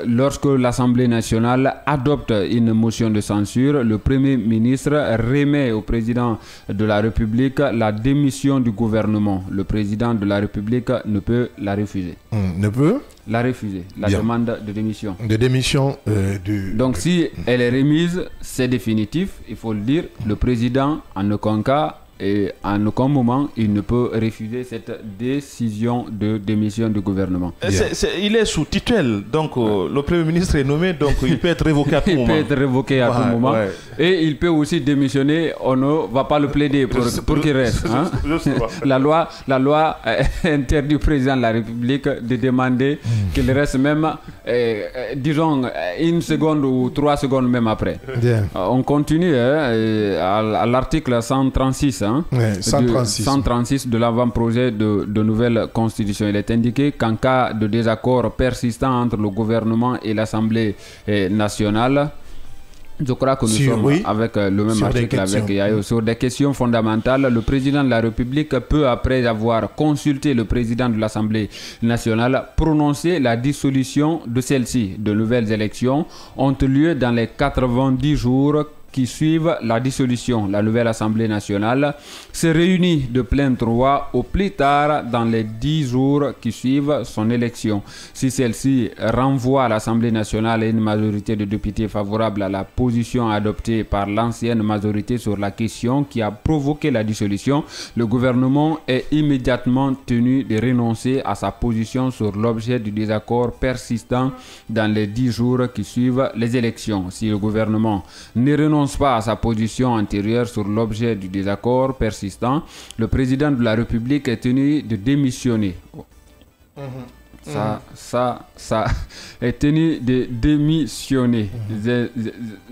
Lorsque l'Assemblée nationale adopte une motion de censure, le Premier ministre remet au Président de la République la démission du gouvernement. Le Président de la République ne peut la refuser. Ne peut la refuser, la demande de démission. De démission Donc si elle est remise, c'est définitif, il faut le dire. Le président, en aucun cas et en aucun moment, il ne peut refuser cette décision de démission du gouvernement. Il est sous tutelle, donc le Premier ministre est nommé, donc il peut être révoqué à tout moment. Il peut être révoqué à tout moment. Et il peut aussi démissionner, on ne va pas le plaider pour qu'il reste. Hein? La loi interdit au président de la République de demander qu'il reste même, disons, 1 seconde ou 3 secondes même après. On continue à l'article 136. 136 de l'avant-projet de nouvelle constitution. Il est indiqué qu'en cas de désaccord persistant entre le gouvernement et l'Assemblée nationale, je crois que nous sommes avec le même article avec Yayo, sur des questions fondamentales. Le président de la République peut, après avoir consulté le président de l'Assemblée nationale, prononcer la dissolution de celle-ci. De nouvelles élections ont lieu dans les 90 jours qui suivent la dissolution. La nouvelle Assemblée nationale se réunit de plein droit au plus tard dans les 10 jours qui suivent son élection. Si celle-ci renvoie à l'Assemblée nationale une majorité de députés favorable à la position adoptée par l'ancienne majorité sur la question qui a provoqué la dissolution, le gouvernement est immédiatement tenu de renoncer à sa position sur l'objet du désaccord persistant dans les 10 jours qui suivent les élections. Si le gouvernement ne renonce pas à sa position antérieure sur l'objet du désaccord persistant, le président de la République est tenu de démissionner. Ça est tenu de démissionner.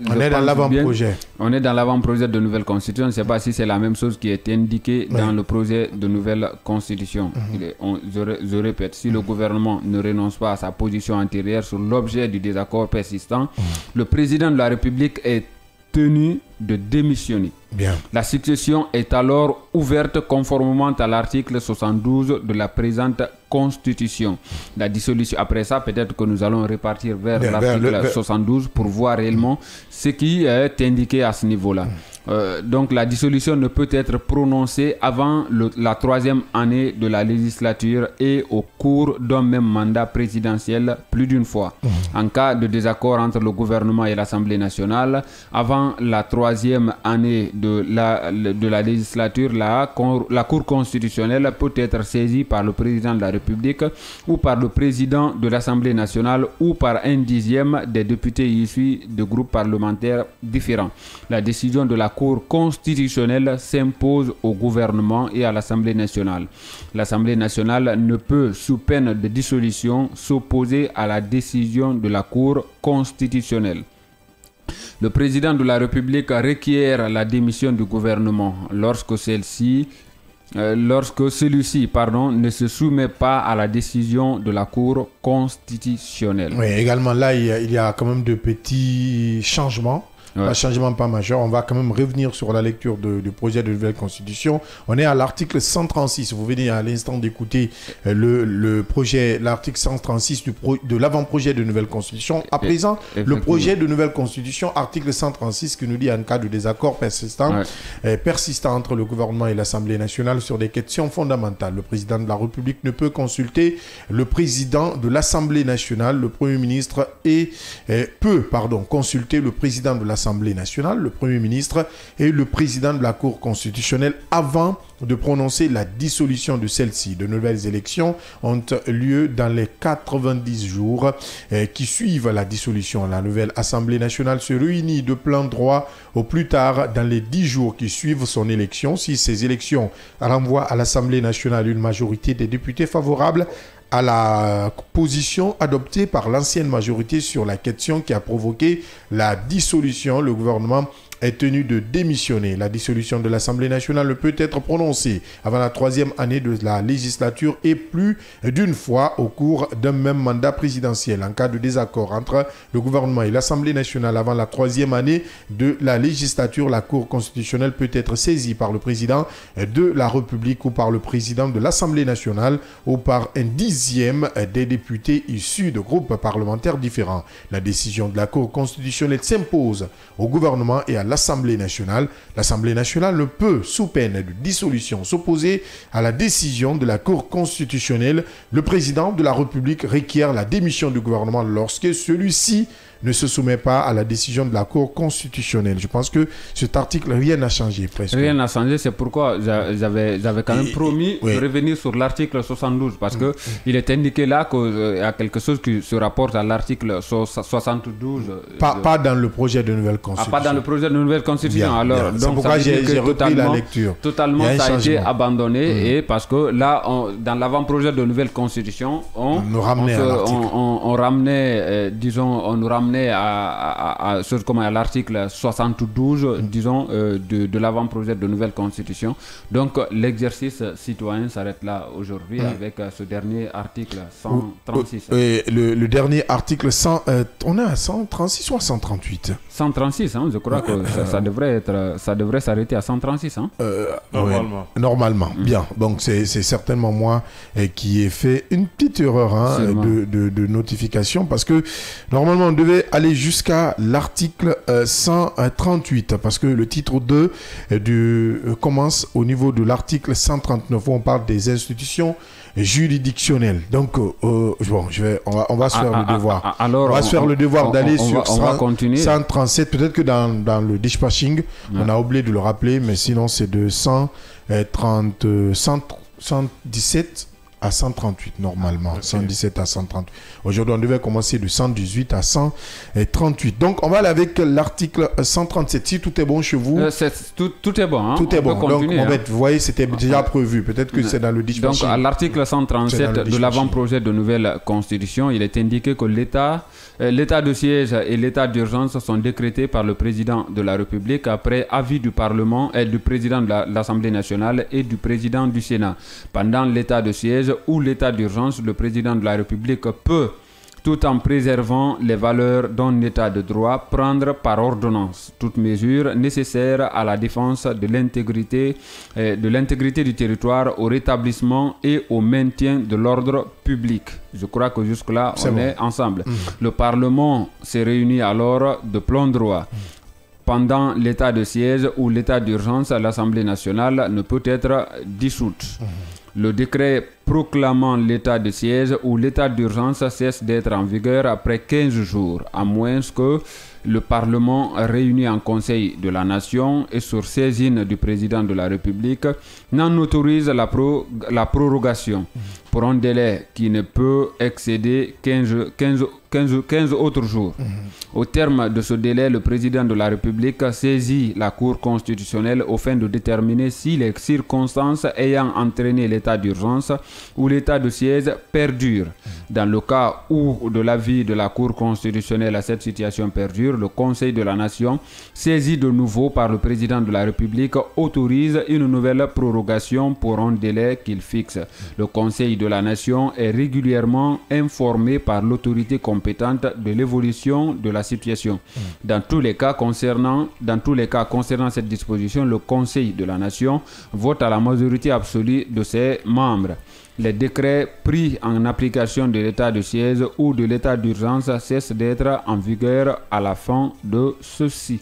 On est dans l'avant-projet. On est dans l'avant-projet de nouvelle constitution. Je ne sais pas si c'est la même chose qui est indiquée dans le projet de nouvelle constitution. Je répète, si le gouvernement ne renonce pas à sa position antérieure sur l'objet du désaccord persistant, le président de la République est tenu de démissionner. Bien. La succession est alors ouverte conformément à l'article 72 de la présente Constitution. La dissolution, après ça, peut-être que nous allons repartir vers l'article 72 pour voir réellement ce qui est indiqué à ce niveau-là. Donc la dissolution ne peut être prononcée avant la 3e année de la législature et au cours d'un même mandat présidentiel plus d'une fois. En cas de désaccord entre le gouvernement et l'Assemblée nationale, avant la 3e année de la législature, la Cour constitutionnelle peut être saisie par le président de la République ou par le président de l'Assemblée nationale ou par un dixième des députés issus de groupes parlementaires différents. La décision de la Cour constitutionnelle s'impose au gouvernement et à l'Assemblée nationale. L'Assemblée nationale ne peut, sous peine de dissolution, s'opposer à la décision de la Cour constitutionnelle. Le président de la République requiert la démission du gouvernement lorsque celui-ci ne se soumet pas à la décision de la Cour constitutionnelle. Oui, également là, il y a quand même de petits changements. Un changement pas majeur. On va quand même revenir sur la lecture du projet de nouvelle constitution. On est à l'article 136. Vous venez à l'instant d'écouter l'article 136 de l'avant-projet de nouvelle constitution. À présent, le projet de nouvelle constitution, article 136, qui nous dit en cas de désaccord persistant entre le gouvernement et l'Assemblée nationale sur des questions fondamentales. Le président de la République ne peut consulter le président de l'Assemblée nationale, le Premier ministre, peut consulter le président de l'Assemblée nationale, le Premier ministre et le président de la Cour constitutionnelle avant de prononcer la dissolution de celle-ci. De nouvelles élections ont lieu dans les 90 jours qui suivent la dissolution. La nouvelle Assemblée nationale se réunit de plein droit au plus tard dans les 10 jours qui suivent son élection. Si ces élections renvoient à l'Assemblée nationale une majorité des députés favorables à la position adoptée par l'ancienne majorité sur la question qui a provoqué la dissolution, le gouvernement est tenu de démissionner. La dissolution de l'Assemblée nationale ne peut être prononcée avant la 3e année de la législature et plus d'une fois au cours d'un même mandat présidentiel. En cas de désaccord entre le gouvernement et l'Assemblée nationale avant la 3e année de la législature, la Cour constitutionnelle peut être saisie par le président de la République ou par le président de l'Assemblée nationale ou par un dixième des députés issus de groupes parlementaires différents. La décision de la Cour constitutionnelle s'impose au gouvernement et à l'Assemblée nationale. L'Assemblée nationale ne peut, sous peine de dissolution, s'opposer à la décision de la Cour constitutionnelle. Le président de la République requiert la démission du gouvernement lorsque celui-ci ne se soumet pas à la décision de la Cour constitutionnelle. Je pense que cet article, rien n'a changé presque. Rien n'a changé, c'est pourquoi j'avais quand même promis de revenir sur l'article 72, parce qu'il est indiqué là qu'il y a quelque chose qui se rapporte à l'article 72. Pas dans le projet de nouvelle constitution. Pas dans le projet de nouvelle constitution. Bien, alors, c'est pourquoi j'ai repris la lecture. Totalement, ça a été abandonné, et parce que là, dans l'avant-projet de nouvelle constitution, on nous ramenait à l'article 72, disons, de l'avant-projet de nouvelle constitution. Donc, l'exercice citoyen s'arrête là aujourd'hui avec ce dernier article 136. Le dernier article, on est à 136 ou à 138 136, je crois que ça devrait s'arrêter à 136. Normalement. Bien. Donc, c'est certainement moi qui ai fait une petite erreur de notification, parce que normalement, on devait vais aller jusqu'à l'article 138 parce que le titre 2 commence au niveau de l'article 139 où on parle des institutions juridictionnelles. Donc, on va se faire le devoir. Alors, on va se faire le devoir d'aller sur 137. Peut-être que dans le dispatching, on a oublié de le rappeler, mais sinon c'est de 117 à 138 normalement, okay. 117 à 138. Aujourd'hui, on devait commencer de 118 à 138. Donc, on va aller avec l'article 137. Si tout est bon chez vous... tout est bon. Hein? Tout est bon. Donc, vous voyez, c'était déjà prévu. Peut-être que c'est dans le dispatching. Donc, à l'article 137 de l'avant-projet de nouvelle constitution, il est indiqué que l'état de siège et l'état d'urgence sont décrétés par le président de la République après avis du Parlement et du président de l'Assemblée nationale et du président du Sénat. Pendant l'état de siège ou l'état d'urgence, le président de la République peut, tout en préservant les valeurs d'un état de droit, prendre par ordonnance toute mesure nécessaire à la défense de l'intégrité du territoire, au rétablissement et au maintien de l'ordre public. Je crois que jusque-là, on est ensemble. Le Parlement s'est réuni alors de plein droit. Pendant l'état de siège ou l'état d'urgence, l'Assemblée nationale ne peut être dissoute. Le décret proclamant l'état de siège ou l'état d'urgence cesse d'être en vigueur après 15 jours, à moins que le Parlement réuni en Conseil de la Nation et sur saisine du président de la République n'en autorise la prorogation pour un délai qui ne peut excéder 15 autres jours. Au terme de ce délai, le président de la République saisit la Cour constitutionnelle aux fins de déterminer si les circonstances ayant entraîné l'état d'urgence ou l'état de siège perdurent. Dans le cas où, de l'avis de la Cour constitutionnelle, cette situation perdure, le Conseil de la Nation, saisi de nouveau par le président de la République, autorise une nouvelle prorogation pour un délai qu'il fixe. Le Conseil de la Nation est régulièrement informé par l'autorité compétente de l'évolution de la situation. Dans tous les cas concernant cette disposition, le Conseil de la Nation vote à la majorité absolue de ses membres. Les décrets pris en application de l'état de siège ou de l'état d'urgence cessent d'être en vigueur à la fin de ceci.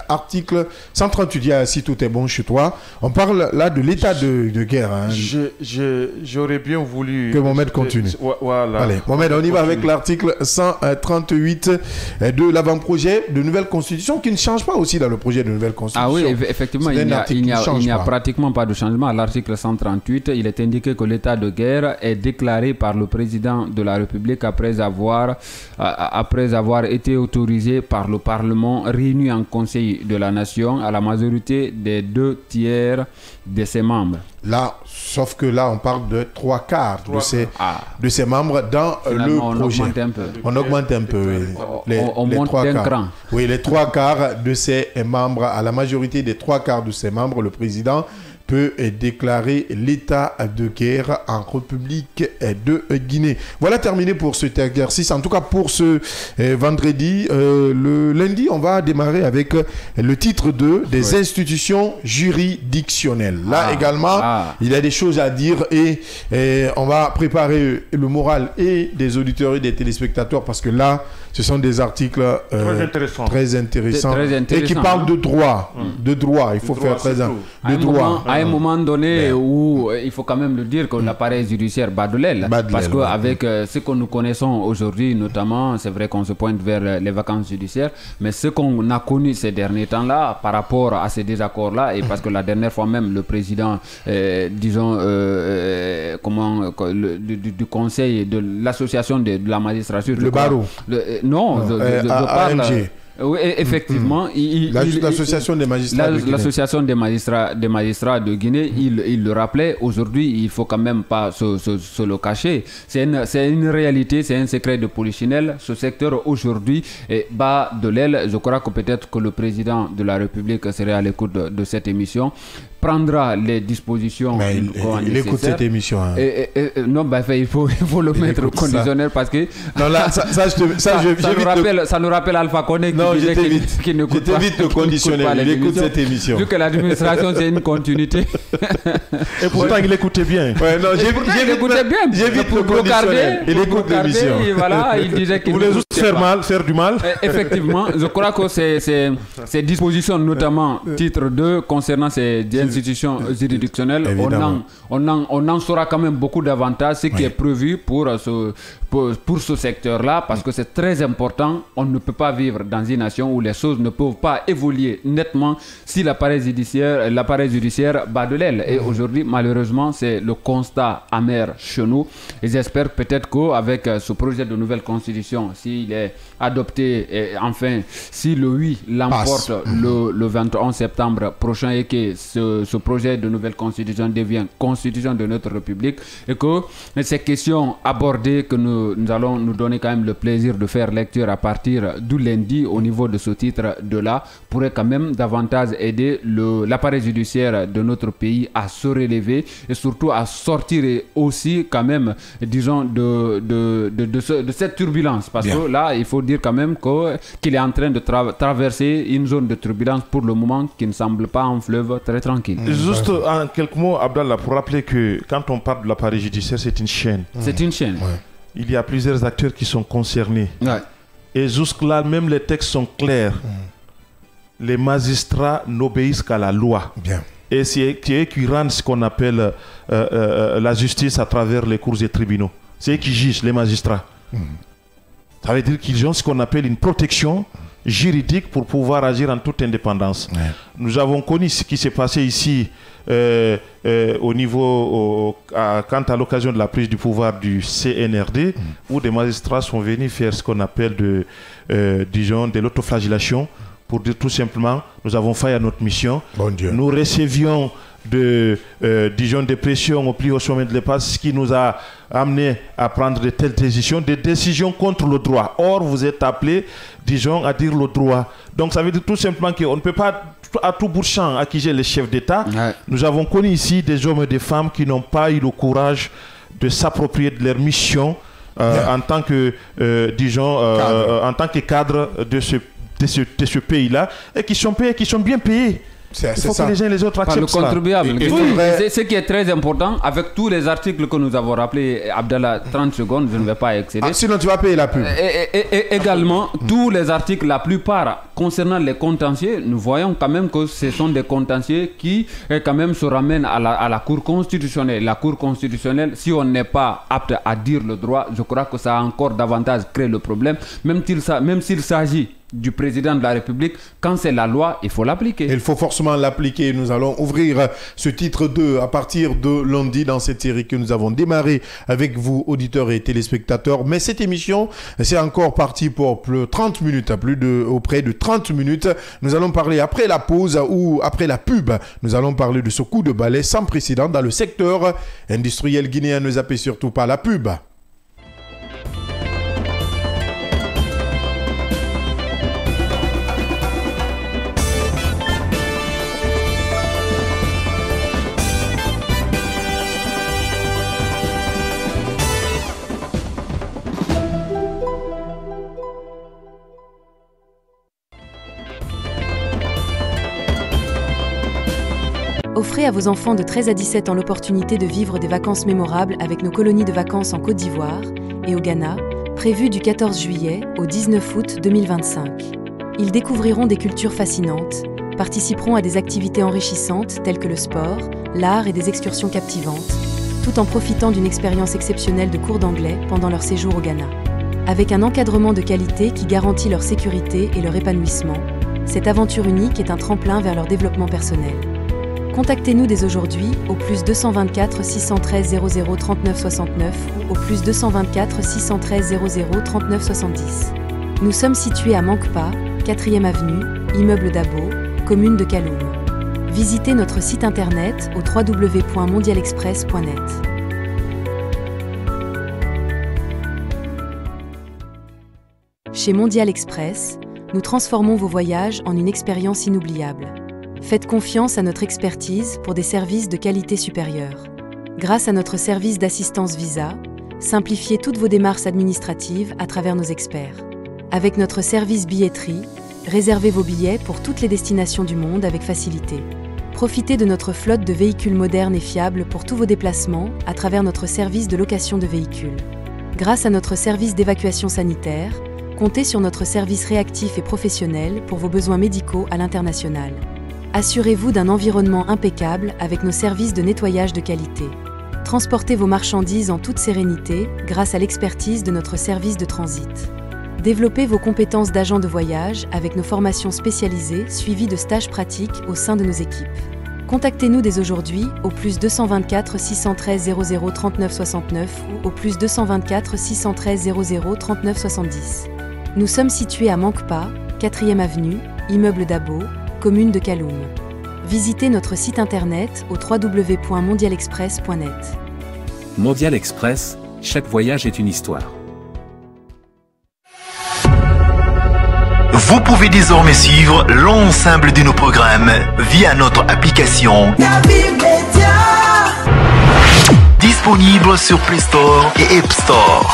Article 138, si tout est bon chez toi. On parle là de l'état de guerre. Hein. J'aurais bien voulu... Que Mohamed continue. Voilà. Allez, Mohamed, on y va avec l'article 138 de l'avant-projet de nouvelle constitution qui ne change pas aussi dans le projet de nouvelle constitution. Ah oui, effectivement, il n'y a pratiquement pas de changement. À l'article 138, il est indiqué que l'état de guerre est déclaré par le président de la République après avoir été autorisé par le Parlement réuni en Conseil de la Nation à la majorité des 2/3 de ses membres. Là, sauf que là, on parle de 3/4 de ses membres dans le projet. On augmente un peu. On monte d'un cran. Oui, les 3/4 de ses membres, à la majorité des 3/4 de ses membres, le président peut déclarer l'état de guerre en République de Guinée. Voilà terminé pour cet exercice. En tout cas, pour ce vendredi, le lundi, on va démarrer avec le titre 2 des institutions juridictionnelles. Là également, il y a des choses à dire et on va préparer le moral et des auditeurs et des téléspectateurs parce que là, ce sont des articles très intéressants et qui parlent de droit. De droit, il faut faire très attention. De droit. À un moment donné où il faut quand même le dire que l'appareil judiciaire bat de l'aile. Parce qu'avec ce que nous connaissons aujourd'hui, notamment, c'est vrai qu'on se pointe vers les vacances judiciaires, mais ce qu'on a connu ces derniers temps-là par rapport à ces désaccords-là, et parce que la dernière fois même, le président, du conseil de l'association de la magistrature... Le barreau. Non, je parle... AMG. Oui, effectivement. L'association des magistrats de Guinée. L'association des magistrats de Guinée, il le rappelait, aujourd'hui, il ne faut quand même pas se le cacher. C'est une réalité, c'est un secret de polichinelle. Ce secteur, aujourd'hui, bat de l'aile. Je crois que peut-être que le président de la République serait à l'écoute de cette émission. prendra les dispositions. Mais il écoute cette émission. Hein. Non, il faut le mettre au conditionnel parce que non, là, ça nous rappelle Alpha Condé qui disait qu'il n'écoute pas. J'évite le conditionnel, il écoute cette émission. Vu que l'administration c'est une continuité. Et pourtant il écoutait bien. Ouais, non, j'écoutais bien. J'évite le conditionnel. Il écoute l'émission. Voilà, il disait qu'il vous voulez juste faire du mal. Effectivement, je crois que ces dispositions, notamment titre 2 concernant ces institutions juridictionnelles, on en saura quand même beaucoup davantage ce qui est prévu pour ce secteur-là, parce que c'est très important. On ne peut pas vivre dans une nation où les choses ne peuvent pas évoluer nettement si l'appareil judiciaire bat de l'aile. Et aujourd'hui, malheureusement, c'est le constat amer chez nous. Et j'espère peut-être qu'avec ce projet de nouvelle constitution, s'il est adopté, et enfin, si le oui l'emporte le 21 septembre prochain et que ce projet de nouvelle constitution devient constitution de notre République, et que ces questions abordées que nous allons nous donner quand même le plaisir de faire lecture à partir du lundi au niveau de ce titre de là, pourraient quand même davantage aider l'appareil judiciaire de notre pays à se relever et surtout à sortir aussi quand même, disons, de cette turbulence. Parce que là, il faut dire quand même qu'il est en train de traverser une zone de turbulence pour le moment qui ne semble pas un fleuve très tranquille. Juste en quelques mots, Abdallah, pour rappeler que quand on parle de l'appareil judiciaire, c'est une chaîne. C'est une chaîne. Ouais. Il y a plusieurs acteurs qui sont concernés. Ouais. Et jusque-là, même les textes sont clairs. Les magistrats n'obéissent qu'à la loi. Bien. Et c'est eux qui rendent ce qu'on appelle la justice à travers les cours et tribunaux. C'est eux qui jugent, les magistrats. Ça veut dire qu'ils ont ce qu'on appelle une protection juridique pour pouvoir agir en toute indépendance. Ouais. Nous avons connu ce qui s'est passé ici au niveau, quant à l'occasion de la prise du pouvoir du CNRD, où des magistrats sont venus faire ce qu'on appelle de l'autoflagellation, pour dire tout simplement, nous avons failli à notre mission. Bon Dieu. Nous recevions des pressions au plus haut sommet de l'État, ce qui nous a amené à prendre de telles décisions, des décisions contre le droit. Or, vous êtes appelés, disons, à dire le droit. Donc, ça veut dire tout simplement qu'on ne peut pas à tout bout de champ accuser les chefs d'État. Ouais. Nous avons connu ici des hommes et des femmes qui n'ont pas eu le courage de s'approprier de leur mission en tant que, en tant que cadre de ce pays-là, et qui sont payés, qui sont bien payés. Il faut que les uns et les autres acceptent cela. Par le contribuable. Ce qui est très important, avec tous les articles que nous avons rappelés, Abdallah, 30 secondes, je ne vais pas excéder. Sinon, tu vas payer la pub. Et également, tous les articles, la plupart concernant les contentieux, nous voyons quand même que ce sont des contentieux qui quand même se ramènent à la Cour constitutionnelle. La Cour constitutionnelle, si on n'est pas apte à dire le droit, je crois que ça a encore davantage créé le problème, même s'il s'agit du président de la République, quand c'est la loi, il faut l'appliquer. Il faut forcément l'appliquer. Nous allons ouvrir ce titre 2 à partir de lundi dans cette série que nous avons démarré avec vous, auditeurs et téléspectateurs. Mais cette émission, c'est encore parti pour plus de 30 minutes, auprès de 30 minutes. Nous allons parler après la pause ou après la pub. Nous allons parler de ce coup de balai sans précédent dans le secteur industriel guinéen. Ne zappez surtout pas la pub. Offrez à vos enfants de 13 à 17 ans l'opportunité de vivre des vacances mémorables avec nos colonies de vacances en Côte d'Ivoire et au Ghana, prévues du 14 juillet au 19 août 2025. Ils découvriront des cultures fascinantes, participeront à des activités enrichissantes telles que le sport, l'art et des excursions captivantes, tout en profitant d'une expérience exceptionnelle de cours d'anglais pendant leur séjour au Ghana. Avec un encadrement de qualité qui garantit leur sécurité et leur épanouissement, cette aventure unique est un tremplin vers leur développement personnel. Contactez-nous dès aujourd'hui au plus 224 613 00 39 69 ou au plus 224 613 00 39 70. Nous sommes situés à Mankpa, 4e avenue, immeuble Dabo, commune de Kaloum. Visitez notre site internet au www.mondialexpress.net. Chez Mondial Express, nous transformons vos voyages en une expérience inoubliable. Faites confiance à notre expertise pour des services de qualité supérieure. Grâce à notre service d'assistance visa, simplifiez toutes vos démarches administratives à travers nos experts. Avec notre service billetterie, réservez vos billets pour toutes les destinations du monde avec facilité. Profitez de notre flotte de véhicules modernes et fiables pour tous vos déplacements à travers notre service de location de véhicules. Grâce à notre service d'évacuation sanitaire, comptez sur notre service réactif et professionnel pour vos besoins médicaux à l'international. Assurez-vous d'un environnement impeccable avec nos services de nettoyage de qualité. Transportez vos marchandises en toute sérénité grâce à l'expertise de notre service de transit. Développez vos compétences d'agent de voyage avec nos formations spécialisées suivies de stages pratiques au sein de nos équipes. Contactez-nous dès aujourd'hui au plus 224 613 00 39 69 ou au plus 224 613 00 39 70. Nous sommes situés à Mankpa, 4e avenue, immeuble Dabo, commune de Kaloum. Visitez notre site internet au www.mondialexpress.net. Mondial Express, chaque voyage est une histoire. Vous pouvez désormais suivre l'ensemble de nos programmes via notre application disponible sur Play Store et App Store.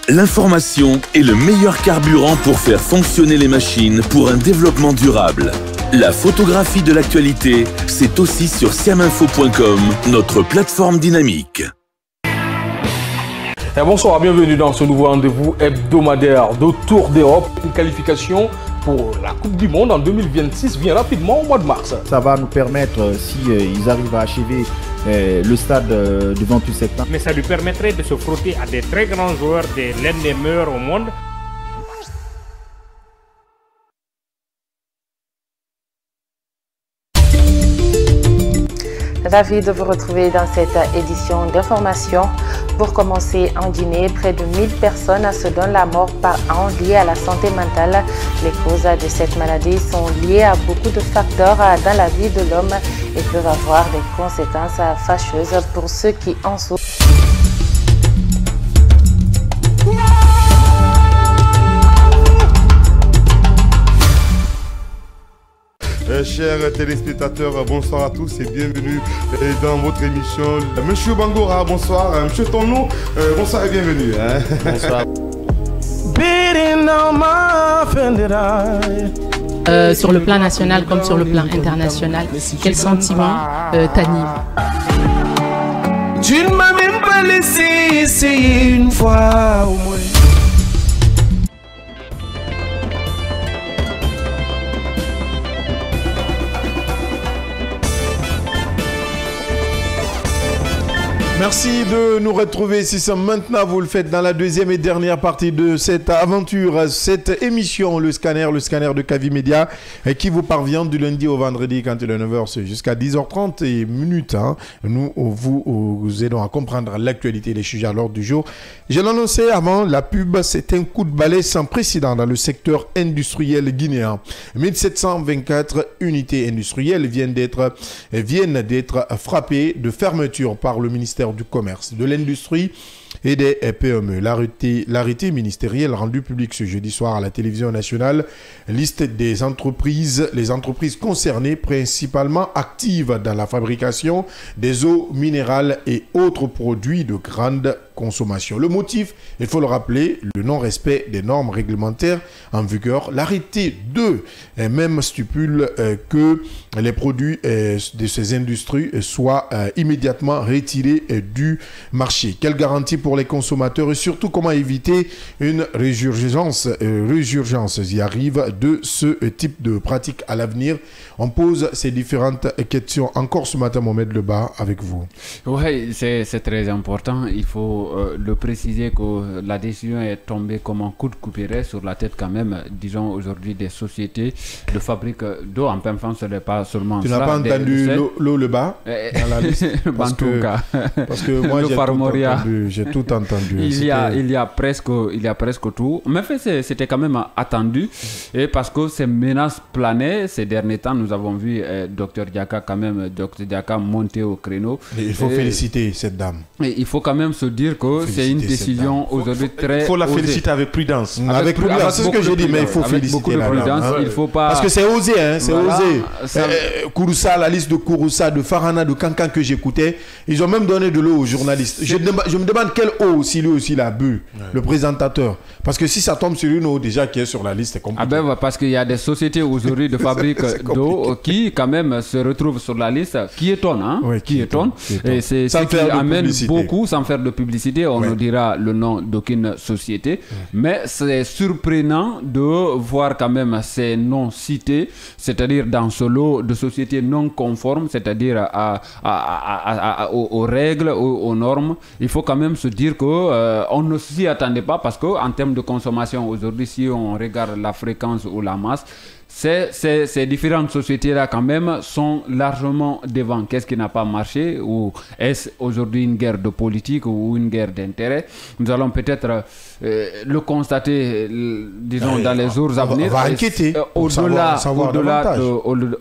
L'information est le meilleur carburant pour faire fonctionner les machines pour un développement durable. La photographie de l'actualité, c'est aussi sur siaminfo.com, notre plateforme dynamique. Bonsoir, bienvenue dans ce nouveau rendez-vous hebdomadaire de Tour d'Europe. Une qualification pour la Coupe du Monde en 2026 vient rapidement au mois de mars. Ça va nous permettre, si ils arrivent à achever le stade du 28 septembre. Mais ça lui permettrait de se frotter à des très grands joueurs, l'un des meilleurs au monde. Ravi de vous retrouver dans cette édition d'information. Pour commencer, en Guinée, près de 1000 personnes se donnent la mort par an liées à la santé mentale. Les causes de cette maladie sont liées à beaucoup de facteurs dans la vie de l'homme et peuvent avoir des conséquences fâcheuses pour ceux qui en souffrent. Chers téléspectateurs, bonsoir à tous et bienvenue dans votre émission. Monsieur Bangora, bonsoir. Monsieur Tono, bonsoir et bienvenue. Bonsoir. Sur le plan national comme sur le plan international, quel sentiment t'anime? Tu ne m'as même pas laissé essayer une fois au moins. Merci de nous retrouver. Si c'est maintenant, vous le faites dans la deuxième et dernière partie de cette aventure, cette émission, le scanner de Kavi Média, qui vous parvient du lundi au vendredi quand il est 9h jusqu'à 10h30 et minutes. Nous vous aidons à comprendre l'actualité des sujets à l'ordre du jour. Je l'annonçais avant, la pub, c'est un coup de balai sans précédent dans le secteur industriel guinéen. 1724 unités industrielles viennent d'être frappées de fermeture par le ministère du Commerce, de l'Industrie et des PME. L'arrêté ministériel rendu public ce jeudi soir à la télévision nationale liste les entreprises concernées, principalement actives dans la fabrication des eaux minérales et autres produits de grande consommation. Le motif, il faut le rappeler, le non-respect des normes réglementaires en vigueur. L'arrêté 2 même stipule que les produits de ces industries soient immédiatement retirés du marché. Quelle garantie pour les consommateurs et surtout comment éviter une résurgence y arrive de ce type de pratique à l'avenir? On pose ces différentes questions encore ce matin, Mohamed Leba, avec vous. Oui, c'est très important. Il faut le préciser que la décision est tombée comme un coup de couperet sur la tête quand même, disons aujourd'hui des sociétés de fabrique d'eau. En plein fond, ce n'est pas seulement ça. Tu n'as pas entendu l'eau le bas dans la liste parce que moi j'ai tout entendu. Il y a presque tout. Mais en fait, c'était quand même attendu et parce que ces menaces planaient ces derniers temps. Nous avons vu Dr Diaka monter au créneau. Et il faut féliciter cette dame. Et il faut quand même se dire dire que c'est une décision aujourd'hui très... Il faut la osée. féliciter avec prudence. Avec prudence, c'est ce que je dis, mais il faut féliciter. Beaucoup de prudence, il faut pas... Parce que c'est osé, hein, c'est Voilà, osé. ça- Kouroussa, la liste de Kouroussa, de Farhana, de Kankan que j'écoutais, ils ont même donné de l'eau aux journalistes. Je me demande quelle eau aussi, lui aussi, il a bu, le présentateur. Parce que si ça tombe sur une eau déjà qui est sur la liste, c'est compliqué. Ah ben, parce qu'il y a des sociétés aujourd'hui de fabrique d'eau qui quand même se retrouvent sur la liste, qui étonnent, hein, qui étonnent. Et c'est ce qui amène beaucoup, sans faire de publicité, on ne dira le nom d'aucune société, mais c'est surprenant de voir quand même ces noms cités, c'est-à-dire dans ce lot de sociétés non conformes, c'est-à-dire aux règles, aux normes. Il faut quand même se dire que on ne s'y attendait pas, parce que en termes de consommation aujourd'hui, si on regarde la fréquence ou la masse, ces différentes sociétés-là quand même sont largement devant. Qu'est-ce qui n'a pas marché, ou est-ce aujourd'hui une guerre de politique ou une guerre d'intérêt? Nous allons peut-être le constater, disons, dans les jours à venir. On va enquêter Au-delà davantage.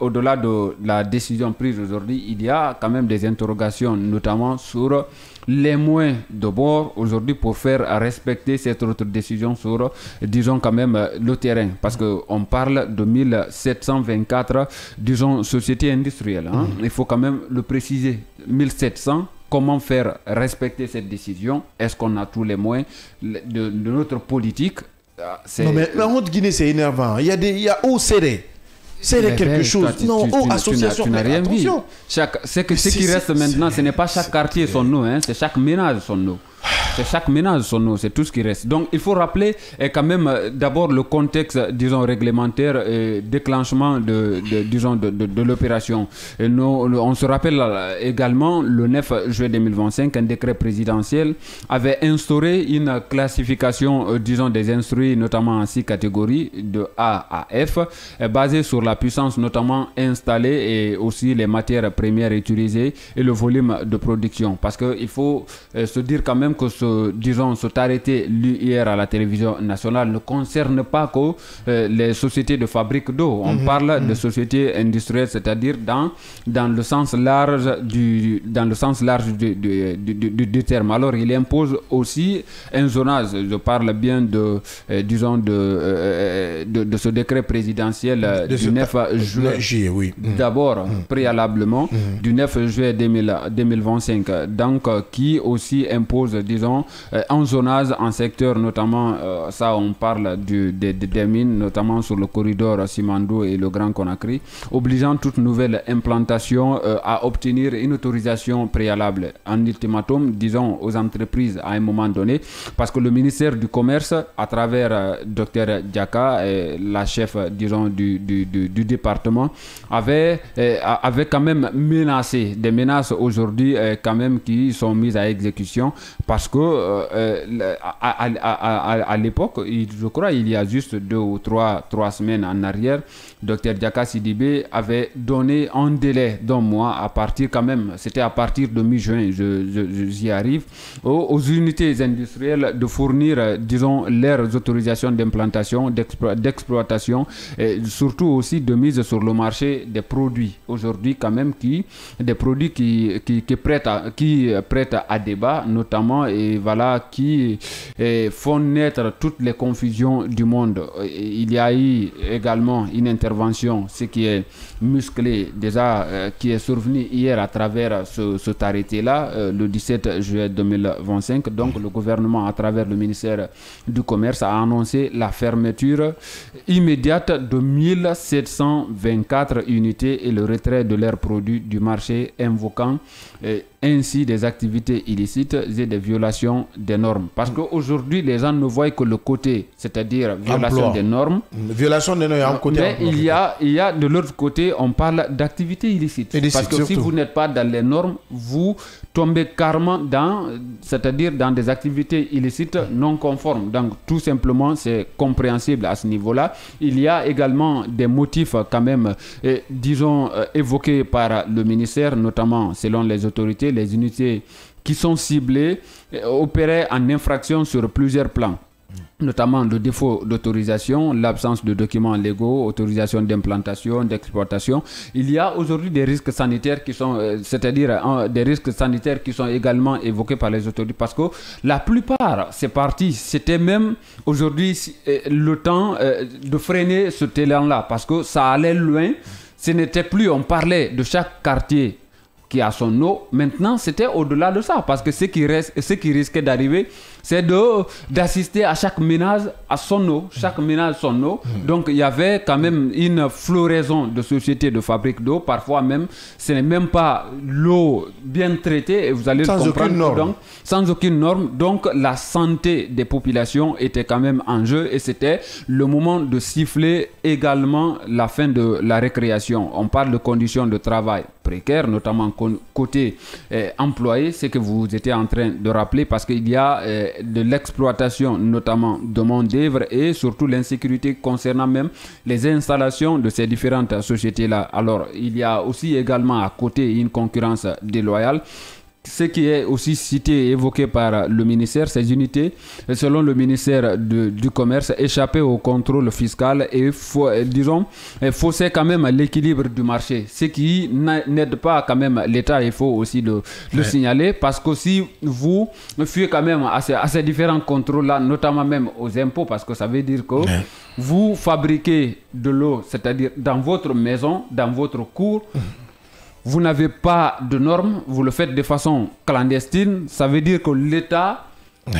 au-delà de la décision prise aujourd'hui, il y a quand même des interrogations, notamment sur les moyens de bord aujourd'hui pour faire respecter cette autre décision sur, disons, quand même le terrain, parce qu'on parle de 1724, disons, sociétés industrielles, hein. Il faut quand même le préciser, 1700. Comment faire respecter cette décision? Est-ce qu'on a tous les moyens de notre politique? Non, mais la honte Guinée, c'est énervant. Il y a OCD. C'est quelque chose. Non, association. Tu n'as rien vu. Ce qui reste maintenant, ce n'est pas chaque quartier son nom, hein, c'est chaque ménage son nom. C'est chaque ménage son nom, c'est tout ce qui reste. Donc il faut rappeler quand même d'abord le contexte, disons, réglementaire et déclenchement de l'opération. On se rappelle également le 9 juillet 2025, un décret présidentiel avait instauré une classification, disons, des instruits, notamment en 6 catégories, de A à F, basée sur la puissance notamment installée et aussi les matières premières utilisées et le volume de production. Parce qu'il faut se dire quand même que cet arrêté lu hier à la télévision nationale ne concerne pas que les sociétés de fabrique d'eau. On parle de sociétés industrielles, c'est-à-dire dans le sens large du terme. Alors il impose aussi un zonage. Je parle bien de ce décret présidentiel du 9 juillet. D'abord, préalablement, du 9 juillet 2025, donc qui aussi impose, disons, un zonage en secteur, notamment, ça on parle des mines, notamment sur le corridor Simandou et le Grand Conakry, obligeant toute nouvelle implantation à obtenir une autorisation préalable, un ultimatum, disons, aux entreprises à un moment donné, parce que le ministère du Commerce, à travers Dr Diaka, la chef, disons, du département, avait quand même menacé, des menaces aujourd'hui quand même qui sont mises à exécution, parce que à l'époque, je crois il y a juste 2 ou 3 semaines en arrière, Dr Diaka Sidibé avait donné un délai d'un mois à partir quand même, c'était à partir de mi-juin, j'y arrive, aux unités industrielles de fournir, disons, leurs autorisations d'implantation, d'exploitation, et surtout aussi de mise sur le marché des produits. Aujourd'hui quand même, des produits qui prêtent à débat, notamment, et voilà, qui font naître toutes les confusions du monde. Il y a eu également une intervention, ce qui est musclé déjà, qui est survenu hier à travers cet arrêté-là, le 17 juillet 2025. Donc le gouvernement, à travers le ministère du Commerce, a annoncé la fermeture immédiate de 1724 unités et le retrait de leurs produits du marché, invoquant ainsi des activités illicites et des violations des normes. Parce qu'aujourd'hui, les gens ne voient que le côté, c'est-à-dire violation des normes. Violation des normes, côté. Mais il y a de l'autre côté, on parle d'activités illicites. Parce que si vous n'êtes pas dans les normes, vous tombez carrément c'est-à-dire dans des activités illicites non conformes. Donc tout simplement, c'est compréhensible à ce niveau-là. Il y a également des motifs quand même, disons, évoqués par le ministère, notamment selon les autorités, les unités qui sont ciblées opéraient en infraction sur plusieurs plans. notamment le défaut d'autorisation, l'absence de documents légaux, autorisation d'implantation, d'exploitation. Il y a aujourd'hui des risques sanitaires qui sont, c'est-à-dire des risques sanitaires qui sont également évoqués par les autorités, parce que la plupart, ces partis, c'était même aujourd'hui le temps de freiner ce élan-là, parce que ça allait loin. Ce n'était plus, on parlait de chaque quartier qui a son eau. Maintenant, c'était au-delà de ça, parce que ce qui risquait d'arriver, c'est d'assister à chaque ménage à son eau, chaque ménage son eau. Donc, il y avait quand même une floraison de sociétés de fabriques d'eau. Parfois même, ce n'est même pas l'eau bien traitée, et vous allez le comprendre. Donc, sans aucune norme. Donc, la santé des populations était quand même en jeu, et c'était le moment de siffler également la fin de la récréation. On parle de conditions de travail précaires, notamment côté employé, c'est que vous étiez en train de rappeler, parce qu'il y a de l'exploitation notamment de main-d'œuvre et surtout l'insécurité concernant même les installations de ces différentes sociétés-là. Alors, il y a aussi également à côté une concurrence déloyale. Ce qui est aussi cité et évoqué par le ministère, ces unités, selon le ministère du Commerce, échappaient au contrôle fiscal et faussaient quand même l'équilibre du marché. Ce qui n'aide pas quand même l'État, il faut aussi le signaler, parce que si vous fuyez quand même à ces différents contrôles-là, notamment même aux impôts, parce que ça veut dire que vous fabriquez de l'eau, c'est-à-dire dans votre maison, dans votre cour, vous n'avez pas de normes, vous le faites de façon clandestine, ça veut dire que l'État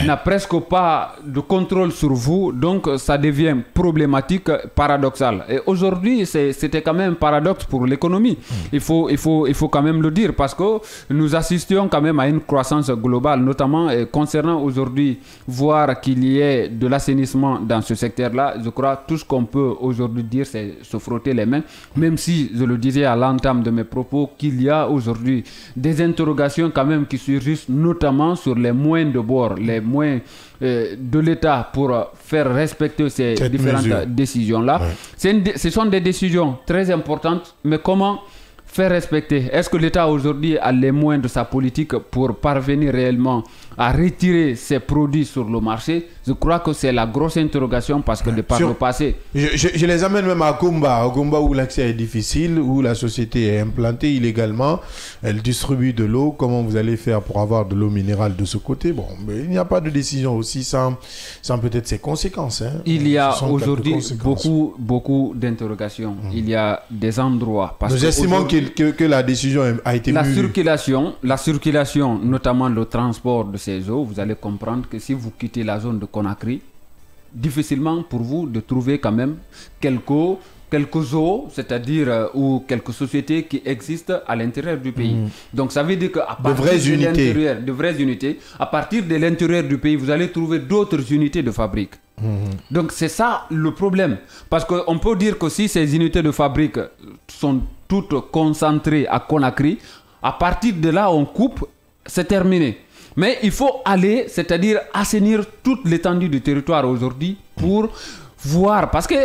n'a presque pas de contrôle sur vous, donc ça devient problématique, paradoxal. Et aujourd'hui, c'était quand même un paradoxe pour l'économie. Il faut quand même le dire, parce que nous assistions quand même à une croissance globale, notamment concernant aujourd'hui, voir qu'il y ait de l'assainissement dans ce secteur-là. Je crois tout ce qu'on peut aujourd'hui dire, c'est se frotter les mains, même si je le disais à l'entame de mes propos, qu'il y a aujourd'hui des interrogations quand même qui surgissent, notamment sur les moyens de bord, les moyens de l'État pour faire respecter ces différentes décisions-là. Ce sont des décisions très importantes, mais comment faire respecter? Est-ce que l'État aujourd'hui a les moyens de sa politique pour parvenir réellement à retirer ces produits sur le marché? Je crois que c'est la grosse interrogation, parce que de par le passé... Je les amène même à Kumba où l'accès est difficile, où la société est implantée illégalement, elle distribue de l'eau. Comment vous allez faire pour avoir de l'eau minérale de ce côté? Bon, mais il n'y a pas de décision aussi sans peut-être ses conséquences. Il y a aujourd'hui beaucoup d'interrogations. Il y a des endroits... Nous estimons que la décision a été la circulation, notamment le transport de ces eaux, vous allez comprendre que si vous quittez la zone de Conakry, difficilement pour vous de trouver quand même quelques eaux, c'est-à-dire ou quelques sociétés qui existent à l'intérieur du pays. Donc ça veut dire qu'à partir de vraies unités, à partir de l'intérieur du pays, vous allez trouver d'autres unités de fabrique. Donc c'est ça le problème, parce qu'on peut dire que si ces unités de fabrique sont toutes concentrées à Conakry, à partir de là on coupe, c'est terminé. Mais il faut aller, c'est-à-dire assainir toute l'étendue du territoire aujourd'hui pour voir, parce que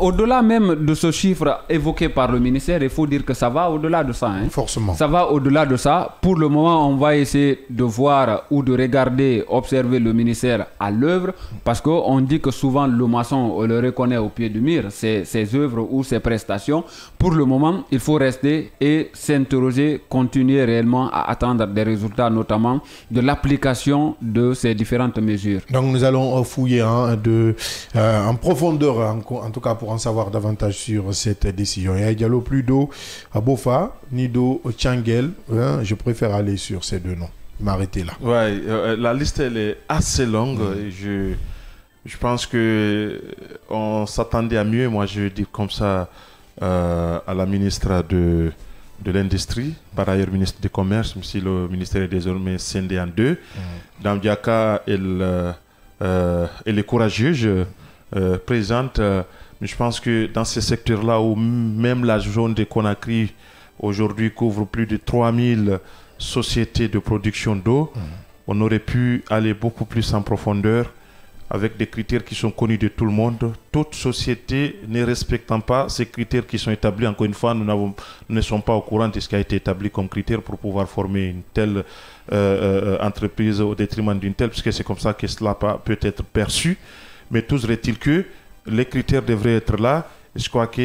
au-delà même de ce chiffre évoqué par le ministère, il faut dire que ça va au-delà de ça. Forcément. Ça va au-delà de ça. Pour le moment, on va essayer de voir ou de regarder, observer le ministère à l'œuvre, parce qu'on dit que souvent le maçon, on le reconnaît au pied du mur, ses œuvres ou ses prestations. Pour le moment, il faut rester et s'interroger, continuer réellement à attendre des résultats, notamment de l'application de ces différentes mesures. Donc nous allons fouiller en profondeur, en tout cas pour en savoir davantage sur cette décision. Il y a Diallo, plus d'eau à Bofa, ni d'eau au Tchangel. Je préfère aller sur ces deux noms. M'arrêter là. Ouais, la liste elle est assez longue. Je pense que on s'attendait à mieux. Moi, je dis comme ça à la ministre de l'Industrie, par ailleurs ministre du Commerce, même si le ministère est désormais scindé en deux. Dame Diaka, elle est courageuse. Présente, mais je pense que dans ces secteurs-là où même la zone de Conakry aujourd'hui couvre plus de 3000 sociétés de production d'eau, on aurait pu aller beaucoup plus en profondeur avec des critères qui sont connus de tout le monde. Toute société ne respectant pas ces critères qui sont établis, encore une fois, nous ne sommes pas au courant de ce qui a été établi comme critère pour pouvoir former une telle entreprise au détriment d'une telle, puisque c'est comme ça que cela peut être perçu. Mais toujours est-il que les critères devraient être là. Je crois que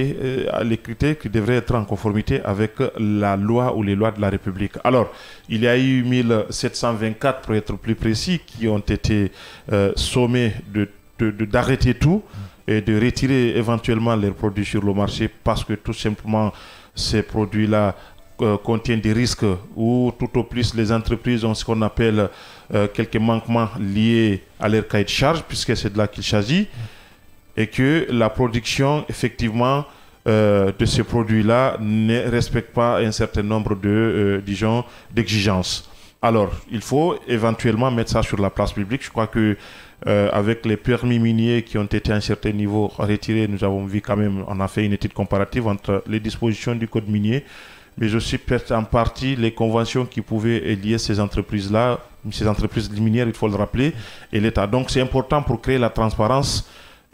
les critères qui devraient être en conformité avec la loi ou les lois de la République. Alors, il y a eu 1724, pour être plus précis, qui ont été sommés d'arrêter tout et de retirer éventuellement leurs produits sur le marché parce que tout simplement ces produits-là contiennent des risques ou tout au plus les entreprises ont ce qu'on appelle quelques manquements liés à leur cahier de charge, puisque c'est de là qu'il s'agit, et que la production effectivement de ces produits-là ne respecte pas un certain nombre d'exigences. Alors, il faut éventuellement mettre ça sur la place publique. Je crois que avec les permis miniers qui ont été à un certain niveau retirés, nous avons vu quand même, on a fait une étude comparative entre les dispositions du code minier, mais aussi peut-être en partie les conventions qui pouvaient lier ces entreprises-là, ces entreprises minières, il faut le rappeler, et l'État. Donc c'est important pour créer la transparence.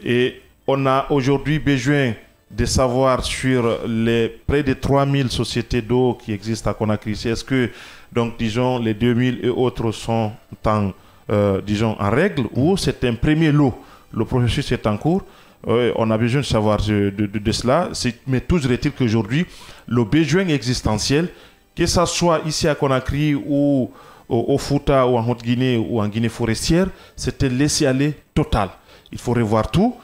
Et on a aujourd'hui besoin de savoir sur les près de 3000 sociétés d'eau qui existent à Conakry. Est-ce que, donc, disons, les 2000 et autres sont en règle ou c'est un premier lot? Le processus est en cours. On a besoin de savoir de cela. Mais toujours est-il qu'aujourd'hui, le besoin existentiel, que ce soit ici à Conakry ou au Fouta ou en Haute-Guinée ou en Guinée forestière, c'était laisser aller total. Il faut revoir tout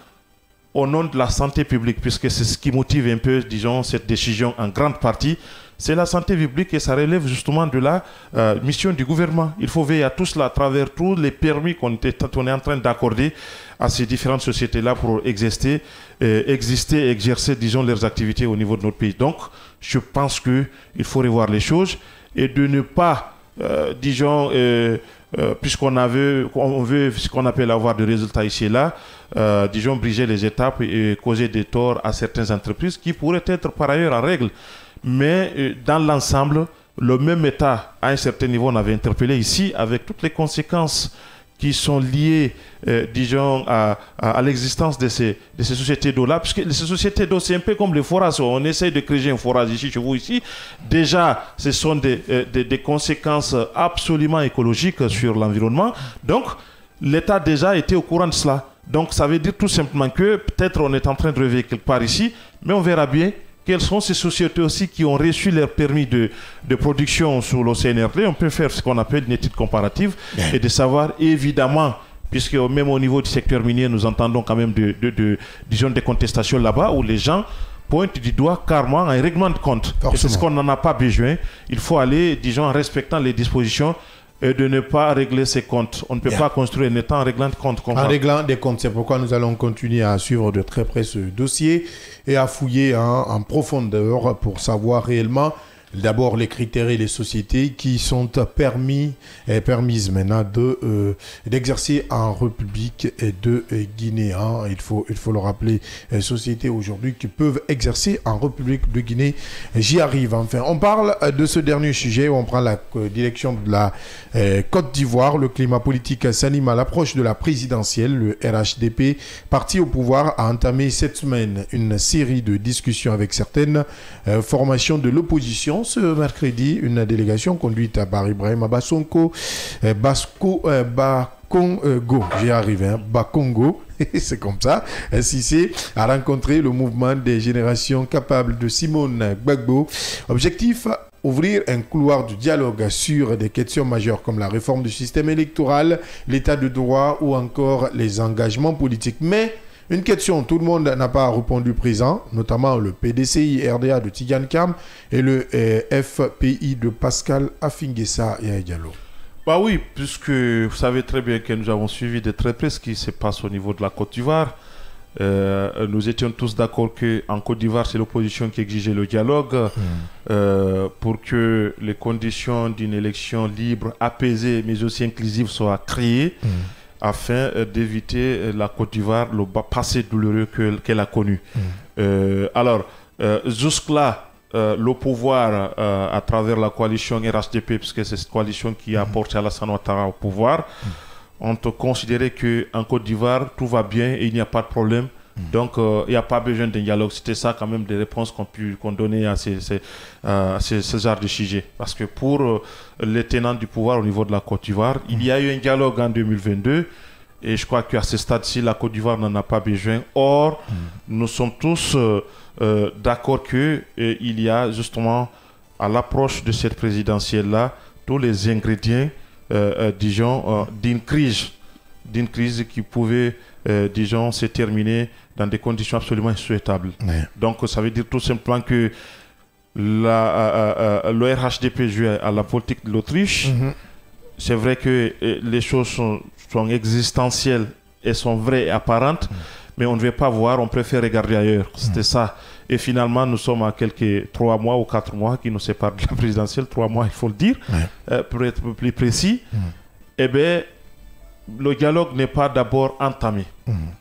au nom de la santé publique, puisque c'est ce qui motive un peu, disons, cette décision en grande partie. C'est la santé publique et ça relève justement de la mission du gouvernement. Il faut veiller à tout cela à travers tous les permis qu'on est en train d'accorder à ces différentes sociétés-là pour exister et exercer, disons, leurs activités au niveau de notre pays. Donc, je pense qu'il faut revoir les choses et de ne pas, puisqu'on veut ce qu'on appelle avoir des résultats ici et là, disons, briser les étapes et causer des torts à certaines entreprises qui pourraient être par ailleurs en règle. Mais dans l'ensemble, le même État, à un certain niveau, on avait interpellé ici, avec toutes les conséquences qui sont liées, disons, à l'existence de ces sociétés d'eau-là. Parce que ces sociétés d'eau, c'est un peu comme les forages. On essaye de créer un forage ici, chez vous, ici. Déjà, ce sont des conséquences absolument écologiques sur l'environnement. Donc, l'État déjà était au courant de cela. Donc, ça veut dire tout simplement que peut-être on est en train de rêver quelque part ici, mais on verra bien quelles sont ces sociétés aussi qui ont reçu leur permis de production sous le CNRD. On peut faire ce qu'on appelle une étude comparative et de savoir évidemment, puisque même au niveau du secteur minier, nous entendons quand même disons, des contestations là-bas où les gens pointent du doigt carrément un règlement de compte. Et c'est ce qu'on n'en a pas besoin. Il faut aller, disons, en respectant les dispositions et de ne pas régler ses comptes. On ne peut pas construire un État en réglant des comptes. En réglant des comptes, c'est pourquoi nous allons continuer à suivre de très près ce dossier et à fouiller en profondeur pour savoir réellement d'abord les critères et les sociétés qui sont permises maintenant d'exercer en République de Guinée. Il faut le rappeler, sociétés aujourd'hui qui peuvent exercer en République de Guinée. J'y arrive enfin. On parle de ce dernier sujet où on prend la direction de la Côte d'Ivoire. Le climat politique s'anime à l'approche de la présidentielle. Le RHDP, parti au pouvoir, a entamé cette semaine une série de discussions avec certaines formations de l'opposition. Ce mercredi, une délégation conduite par Ibrahima Bakongo, j'y arrive, Bakongo, c'est comme ça, Cissé a rencontré le mouvement des générations capables de Simone Gbagbo. Objectif, ouvrir un couloir de dialogue sur des questions majeures comme la réforme du système électoral, l'état de droit ou encore les engagements politiques. Mais une question, tout le monde n'a pas répondu présent, notamment le PDCI RDA de Tidiane Kam et le FPI de Pascal Afingessa et Diallo. Bah oui, puisque vous savez très bien que nous avons suivi de très près ce qui se passe au niveau de la Côte d'Ivoire. Nous étions tous d'accord qu'en Côte d'Ivoire, c'est l'opposition qui exigeait le dialogue pour que les conditions d'une élection libre, apaisée, mais aussi inclusive soient créées. Afin d'éviter la Côte d'Ivoire, le passé douloureux qu'elle a connu. Alors, jusque-là, le pouvoir, à travers la coalition RHDP, puisque c'est cette coalition qui a porté Alassane Ouattara au pouvoir, on te considérait qu'en Côte d'Ivoire, tout va bien et il n'y a pas de problème. Donc, il n'y a pas besoin d'un dialogue. C'était ça quand même des réponses qu'on donnait à ce genre de sujet. Parce que pour les tenants du pouvoir au niveau de la Côte d'Ivoire, il y a eu un dialogue en 2022 Et je crois qu'à ce stade-ci, la Côte d'Ivoire n'en a pas besoin. Or, nous sommes tous d'accord qu'il y a justement, à l'approche de cette présidentielle-là, tous les ingrédients, disons, d'une crise qui pouvait, disons, se terminer dans des conditions absolument insouhaitables. Donc, ça veut dire tout simplement que le RHDP joue à la politique de l'Autriche. C'est vrai que les choses sont existentielles et sont vraies et apparentes, mais on ne veut pas voir, on préfère regarder ailleurs. C'était ça. Et finalement, nous sommes à quelques 3 mois ou 4 mois qui nous séparent de la présidentielle, 3 mois, il faut le dire, pour être plus précis. Eh bien, le dialogue n'est pas d'abord entamé.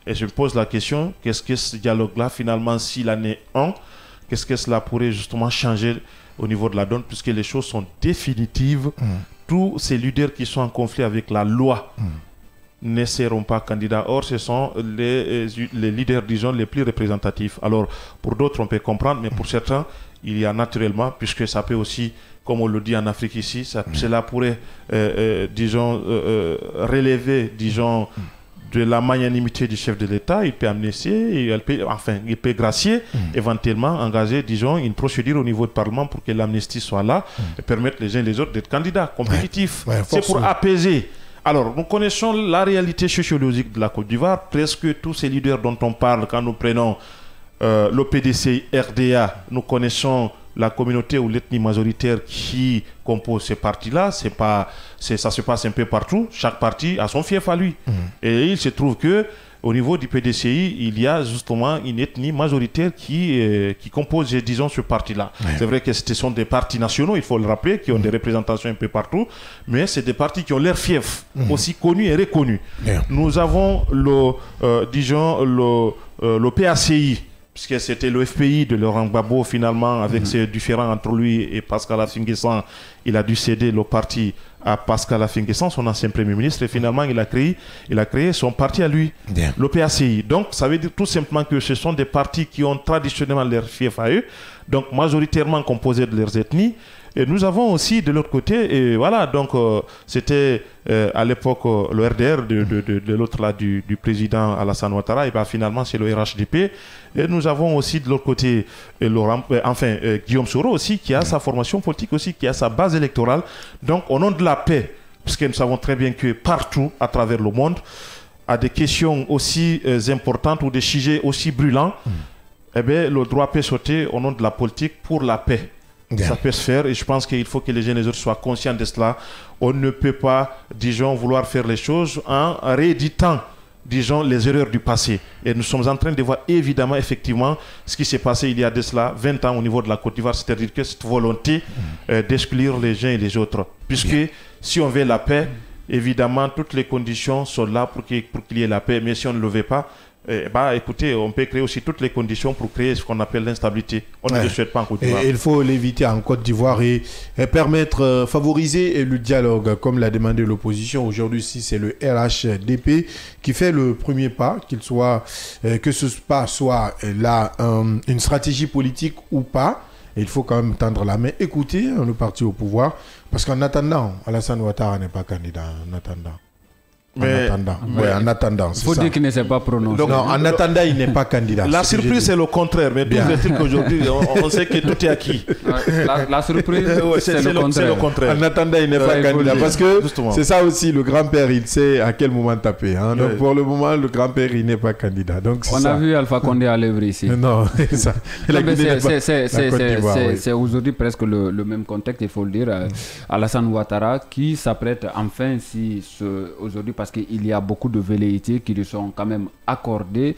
Et je me pose la question, qu'est-ce que ce dialogue-là, finalement, s'il en est un, qu'est-ce que cela pourrait justement changer au niveau de la donne, puisque les choses sont définitives. Tous ces leaders qui sont en conflit avec la loi ne seront pas candidats. Or, ce sont les leaders, disons, les plus représentatifs. Alors, pour d'autres, on peut comprendre, mais pour certains, il y a naturellement, puisque ça peut aussi, comme on le dit en Afrique ici, cela pourrait, disons, relever, disons, de la magnanimité du chef de l'État. Il peut amnistier, il peut gracier, éventuellement engager, disons, une procédure au niveau du Parlement pour que l'amnistie soit là et permettre les uns et les autres d'être candidats compétitifs. C'est pour apaiser. Alors, nous connaissons la réalité sociologique de la Côte d'Ivoire. Presque tous ces leaders dont on parle, quand nous prenons l'OPDC, RDA, nous connaissons la communauté ou l'ethnie majoritaire qui compose ces partis-là. Ça se passe un peu partout. Chaque parti a son fief à lui. Et il se trouve que au niveau du PDCI, il y a justement une ethnie majoritaire qui compose, disons, ce parti-là. C'est vrai que ce sont des partis nationaux, il faut le rappeler, qui ont des représentations un peu partout, mais c'est des partis qui ont leur fief, aussi connus et reconnus. Nous avons le PACI, puisque c'était le FPI de Laurent Gbagbo, finalement, avec ses différends entre lui et Pascal Affi-N'Guessan, il a dû céder le parti à Pascal Affi-N'Guessan, son ancien Premier ministre, et finalement, il a créé son parti à lui, le PACI. Donc, ça veut dire tout simplement que ce sont des partis qui ont traditionnellement leur fief à eux, donc majoritairement composés de leurs ethnies. Et nous avons aussi de l'autre côté, et voilà, donc c'était à l'époque le RDR de l'autre là du président Alassane Ouattara, et bien finalement c'est le RHDP. Et nous avons aussi de l'autre côté Guillaume Soro aussi, qui a sa formation politique aussi, qui a sa base électorale. Donc au nom de la paix, puisque nous savons très bien que partout à travers le monde, à des questions aussi importantes ou des sujets aussi brûlants, eh bien, le droit peut sauter au nom de la politique pour la paix. Ça peut se faire et je pense qu'il faut que les uns et les autres soient conscients de cela. On ne peut pas, disons, vouloir faire les choses en rééditant, disons, les erreurs du passé. Et nous sommes en train de voir évidemment, effectivement, ce qui s'est passé il y a de cela 20 ans au niveau de la Côte d'Ivoire, c'est-à-dire que cette volonté d'exclure les uns et les autres. Puisque si on veut la paix, évidemment, toutes les conditions sont là pour qu'il y ait la paix. Mais si on ne le veut pas, écoutez, on peut créer aussi toutes les conditions pour créer ce qu'on appelle l'instabilité. On ne le souhaite pas en Côte d'Ivoire. Il faut l'éviter en Côte d'Ivoire et permettre, favoriser le dialogue, comme l'a demandé l'opposition. Aujourd'hui, si c'est le RHDP qui fait le premier pas, que ce pas soit là une stratégie politique ou pas, il faut quand même tendre la main, écouter le parti au pouvoir, parce qu'en attendant, Alassane Ouattara n'est pas candidat. En attendant. En attendant. Il faut dire qu'il ne s'est pas prononcé. Donc, en attendant, il n'est pas candidat. La surprise, c'est le contraire. Mais tout est qu'aujourd'hui, on sait que tout est acquis. La surprise, c'est le contraire. En attendant, il n'est pas candidat. Parce que c'est ça aussi, le grand-père, il sait à quel moment taper. Hein. Donc, pour le moment, le grand-père, il n'est pas candidat. Donc, on a vu Alpha Condé à l'œuvre ici. Non, c'est ça. C'est aujourd'hui presque le même contexte, il faut le dire. Alassane Ouattara qui s'apprête enfin, aujourd'hui, parce qu'il y a beaucoup de velléités qui lui sont quand même accordées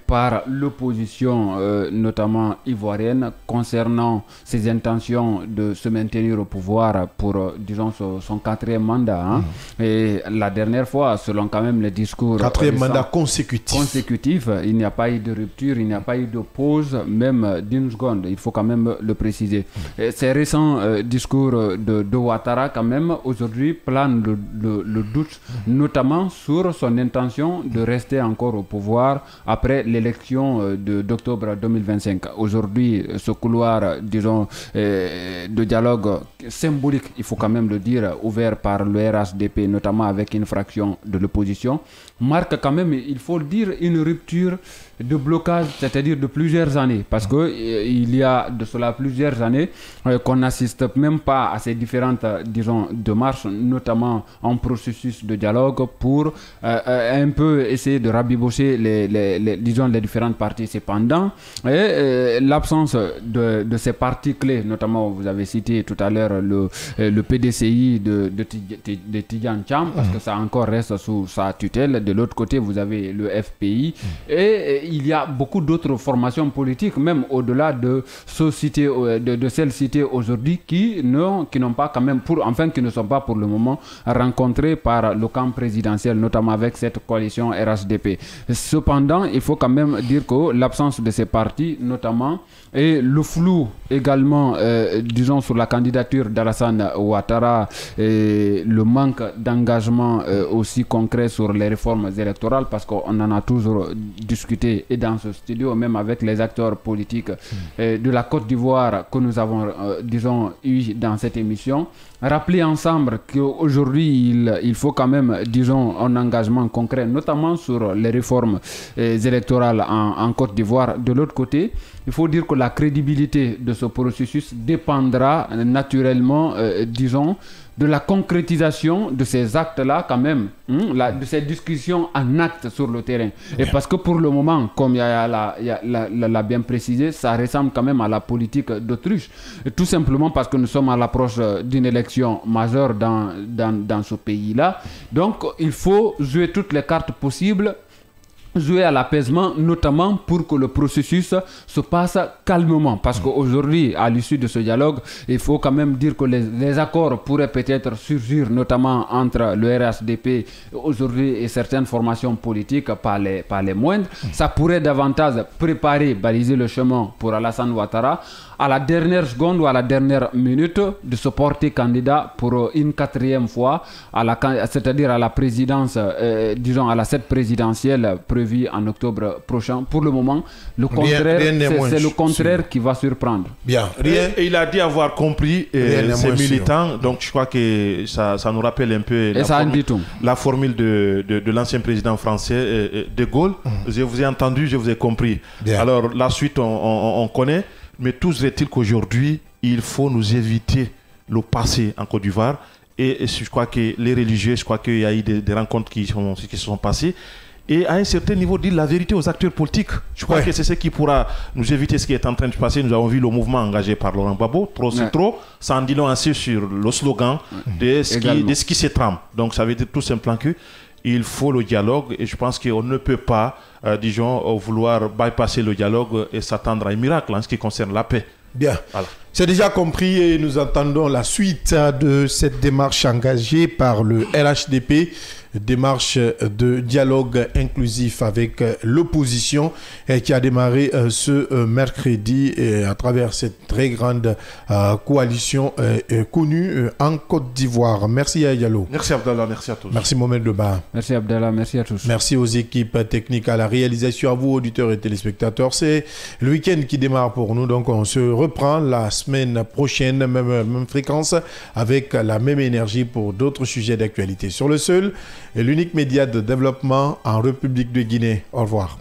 par l'opposition, notamment ivoirienne, concernant ses intentions de se maintenir au pouvoir pour, disons, son 4e mandat. Hein. Et la dernière fois, selon quand même les discours... 4e mandat consécutif. Il n'y a pas eu de rupture, il n'y a pas eu de pause, même d'une seconde. Il faut quand même le préciser. Et ces récents discours de Ouattara, quand même, aujourd'hui, planent le doute, notamment notamment sur son intention de rester encore au pouvoir après l'élection d'octobre 2025. Aujourd'hui, ce couloir, disons, de dialogue symbolique, il faut quand même le dire, ouvert par le RHDP, notamment avec une fraction de l'opposition, marque quand même, il faut le dire, une rupture de blocage, c'est-à-dire de plusieurs années, parce que il y a de cela plusieurs années qu'on n'assiste même pas à ces différentes, disons, démarches, notamment en processus de dialogue pour un peu essayer de rabibocher les différentes parties. Cependant, l'absence de ces parties clés, notamment vous avez cité tout à l'heure le PDCI de Tidjane Thiam, parce que ça encore reste sous sa tutelle. De l'autre côté, vous avez le FPI et il y a beaucoup d'autres formations politiques, même au-delà de celles citées aujourd'hui, qui n'ont pas quand même, qui ne sont pas pour le moment rencontrées par le camp présidentiel, notamment avec cette coalition RHDP. Cependant, il faut quand même dire que l'absence de ces partis, notamment, et le flou également, disons, sur la candidature d'Alassane Ouattara, et le manque d'engagement aussi concret sur les réformes électorales, parce qu'on en a toujours discuté et dans ce studio, même avec les acteurs politiques de la Côte d'Ivoire que nous avons, disons, eu dans cette émission. Rappeler ensemble qu'aujourd'hui, il faut quand même, disons, un engagement concret, notamment sur les réformes électorales en Côte d'Ivoire. De l'autre côté, il faut dire que la crédibilité de ce processus dépendra naturellement, disons, de la concrétisation de ces actes-là quand même, de ces discussions en actes sur le terrain. Et parce que pour le moment, comme il l'a bien précisé, ça ressemble quand même à la politique d'autruche. Tout simplement parce que nous sommes à l'approche d'une élection majeure dans ce pays-là. Donc, il faut jouer toutes les cartes possibles, jouer à l'apaisement, notamment pour que le processus se passe calmement. Parce qu'aujourd'hui, à l'issue de ce dialogue, il faut quand même dire que les accords pourraient peut-être surgir, notamment entre le RHDP aujourd'hui et certaines formations politiques, pas les moindres. Ça pourrait davantage baliser le chemin pour Alassane Ouattara, à la dernière seconde ou à la dernière minute, de se porter candidat pour une 4e fois, c'est-à-dire à la présidence, disons à la 7 présidentielle prévue en octobre prochain. Pour le moment, c'est le contraire qui va surprendre. Bien. Et il a dit avoir compris ses militants, donc je crois que ça nous rappelle un peu la formule de l'ancien président français de Gaulle. Je vous ai entendu, je vous ai compris. Bien. Alors la suite, on connaît. Mais toujours est-il qu'aujourd'hui, il faut nous éviter le passé en Côte d'Ivoire. Et je crois que les religieux, je crois qu'il y a eu des rencontres qui se sont passées. Et à un certain niveau, dire la vérité aux acteurs politiques. Je crois que c'est ce qui pourra nous éviter ce qui est en train de se passer. Nous avons vu le mouvement engagé par Laurent Gbagbo. Trop, c'est trop. Ça en dit long assez sur le slogan de ce qui se trame. Donc ça veut dire tout simplement que il faut le dialogue, et je pense qu'on ne peut pas, disons, vouloir bypasser le dialogue et s'attendre à un miracle en ce qui concerne la paix. Bien. Voilà. C'est déjà compris et nous entendons la suite de cette démarche engagée par le RHDP, démarche de dialogue inclusif avec l'opposition qui a démarré ce mercredi à travers cette très grande coalition connue en Côte d'Ivoire. Merci Yalo. Merci Abdallah, merci à tous. Merci Mohamed Deba. Merci Abdallah, merci à tous. Merci aux équipes techniques, à la réalisation, à vous auditeurs et téléspectateurs. C'est le week-end qui démarre pour nous, donc on se reprend la semaine prochaine, même fréquence, avec la même énergie pour d'autres sujets d'actualité. Sur le seul et l'unique média de développement en République de Guinée. Au revoir.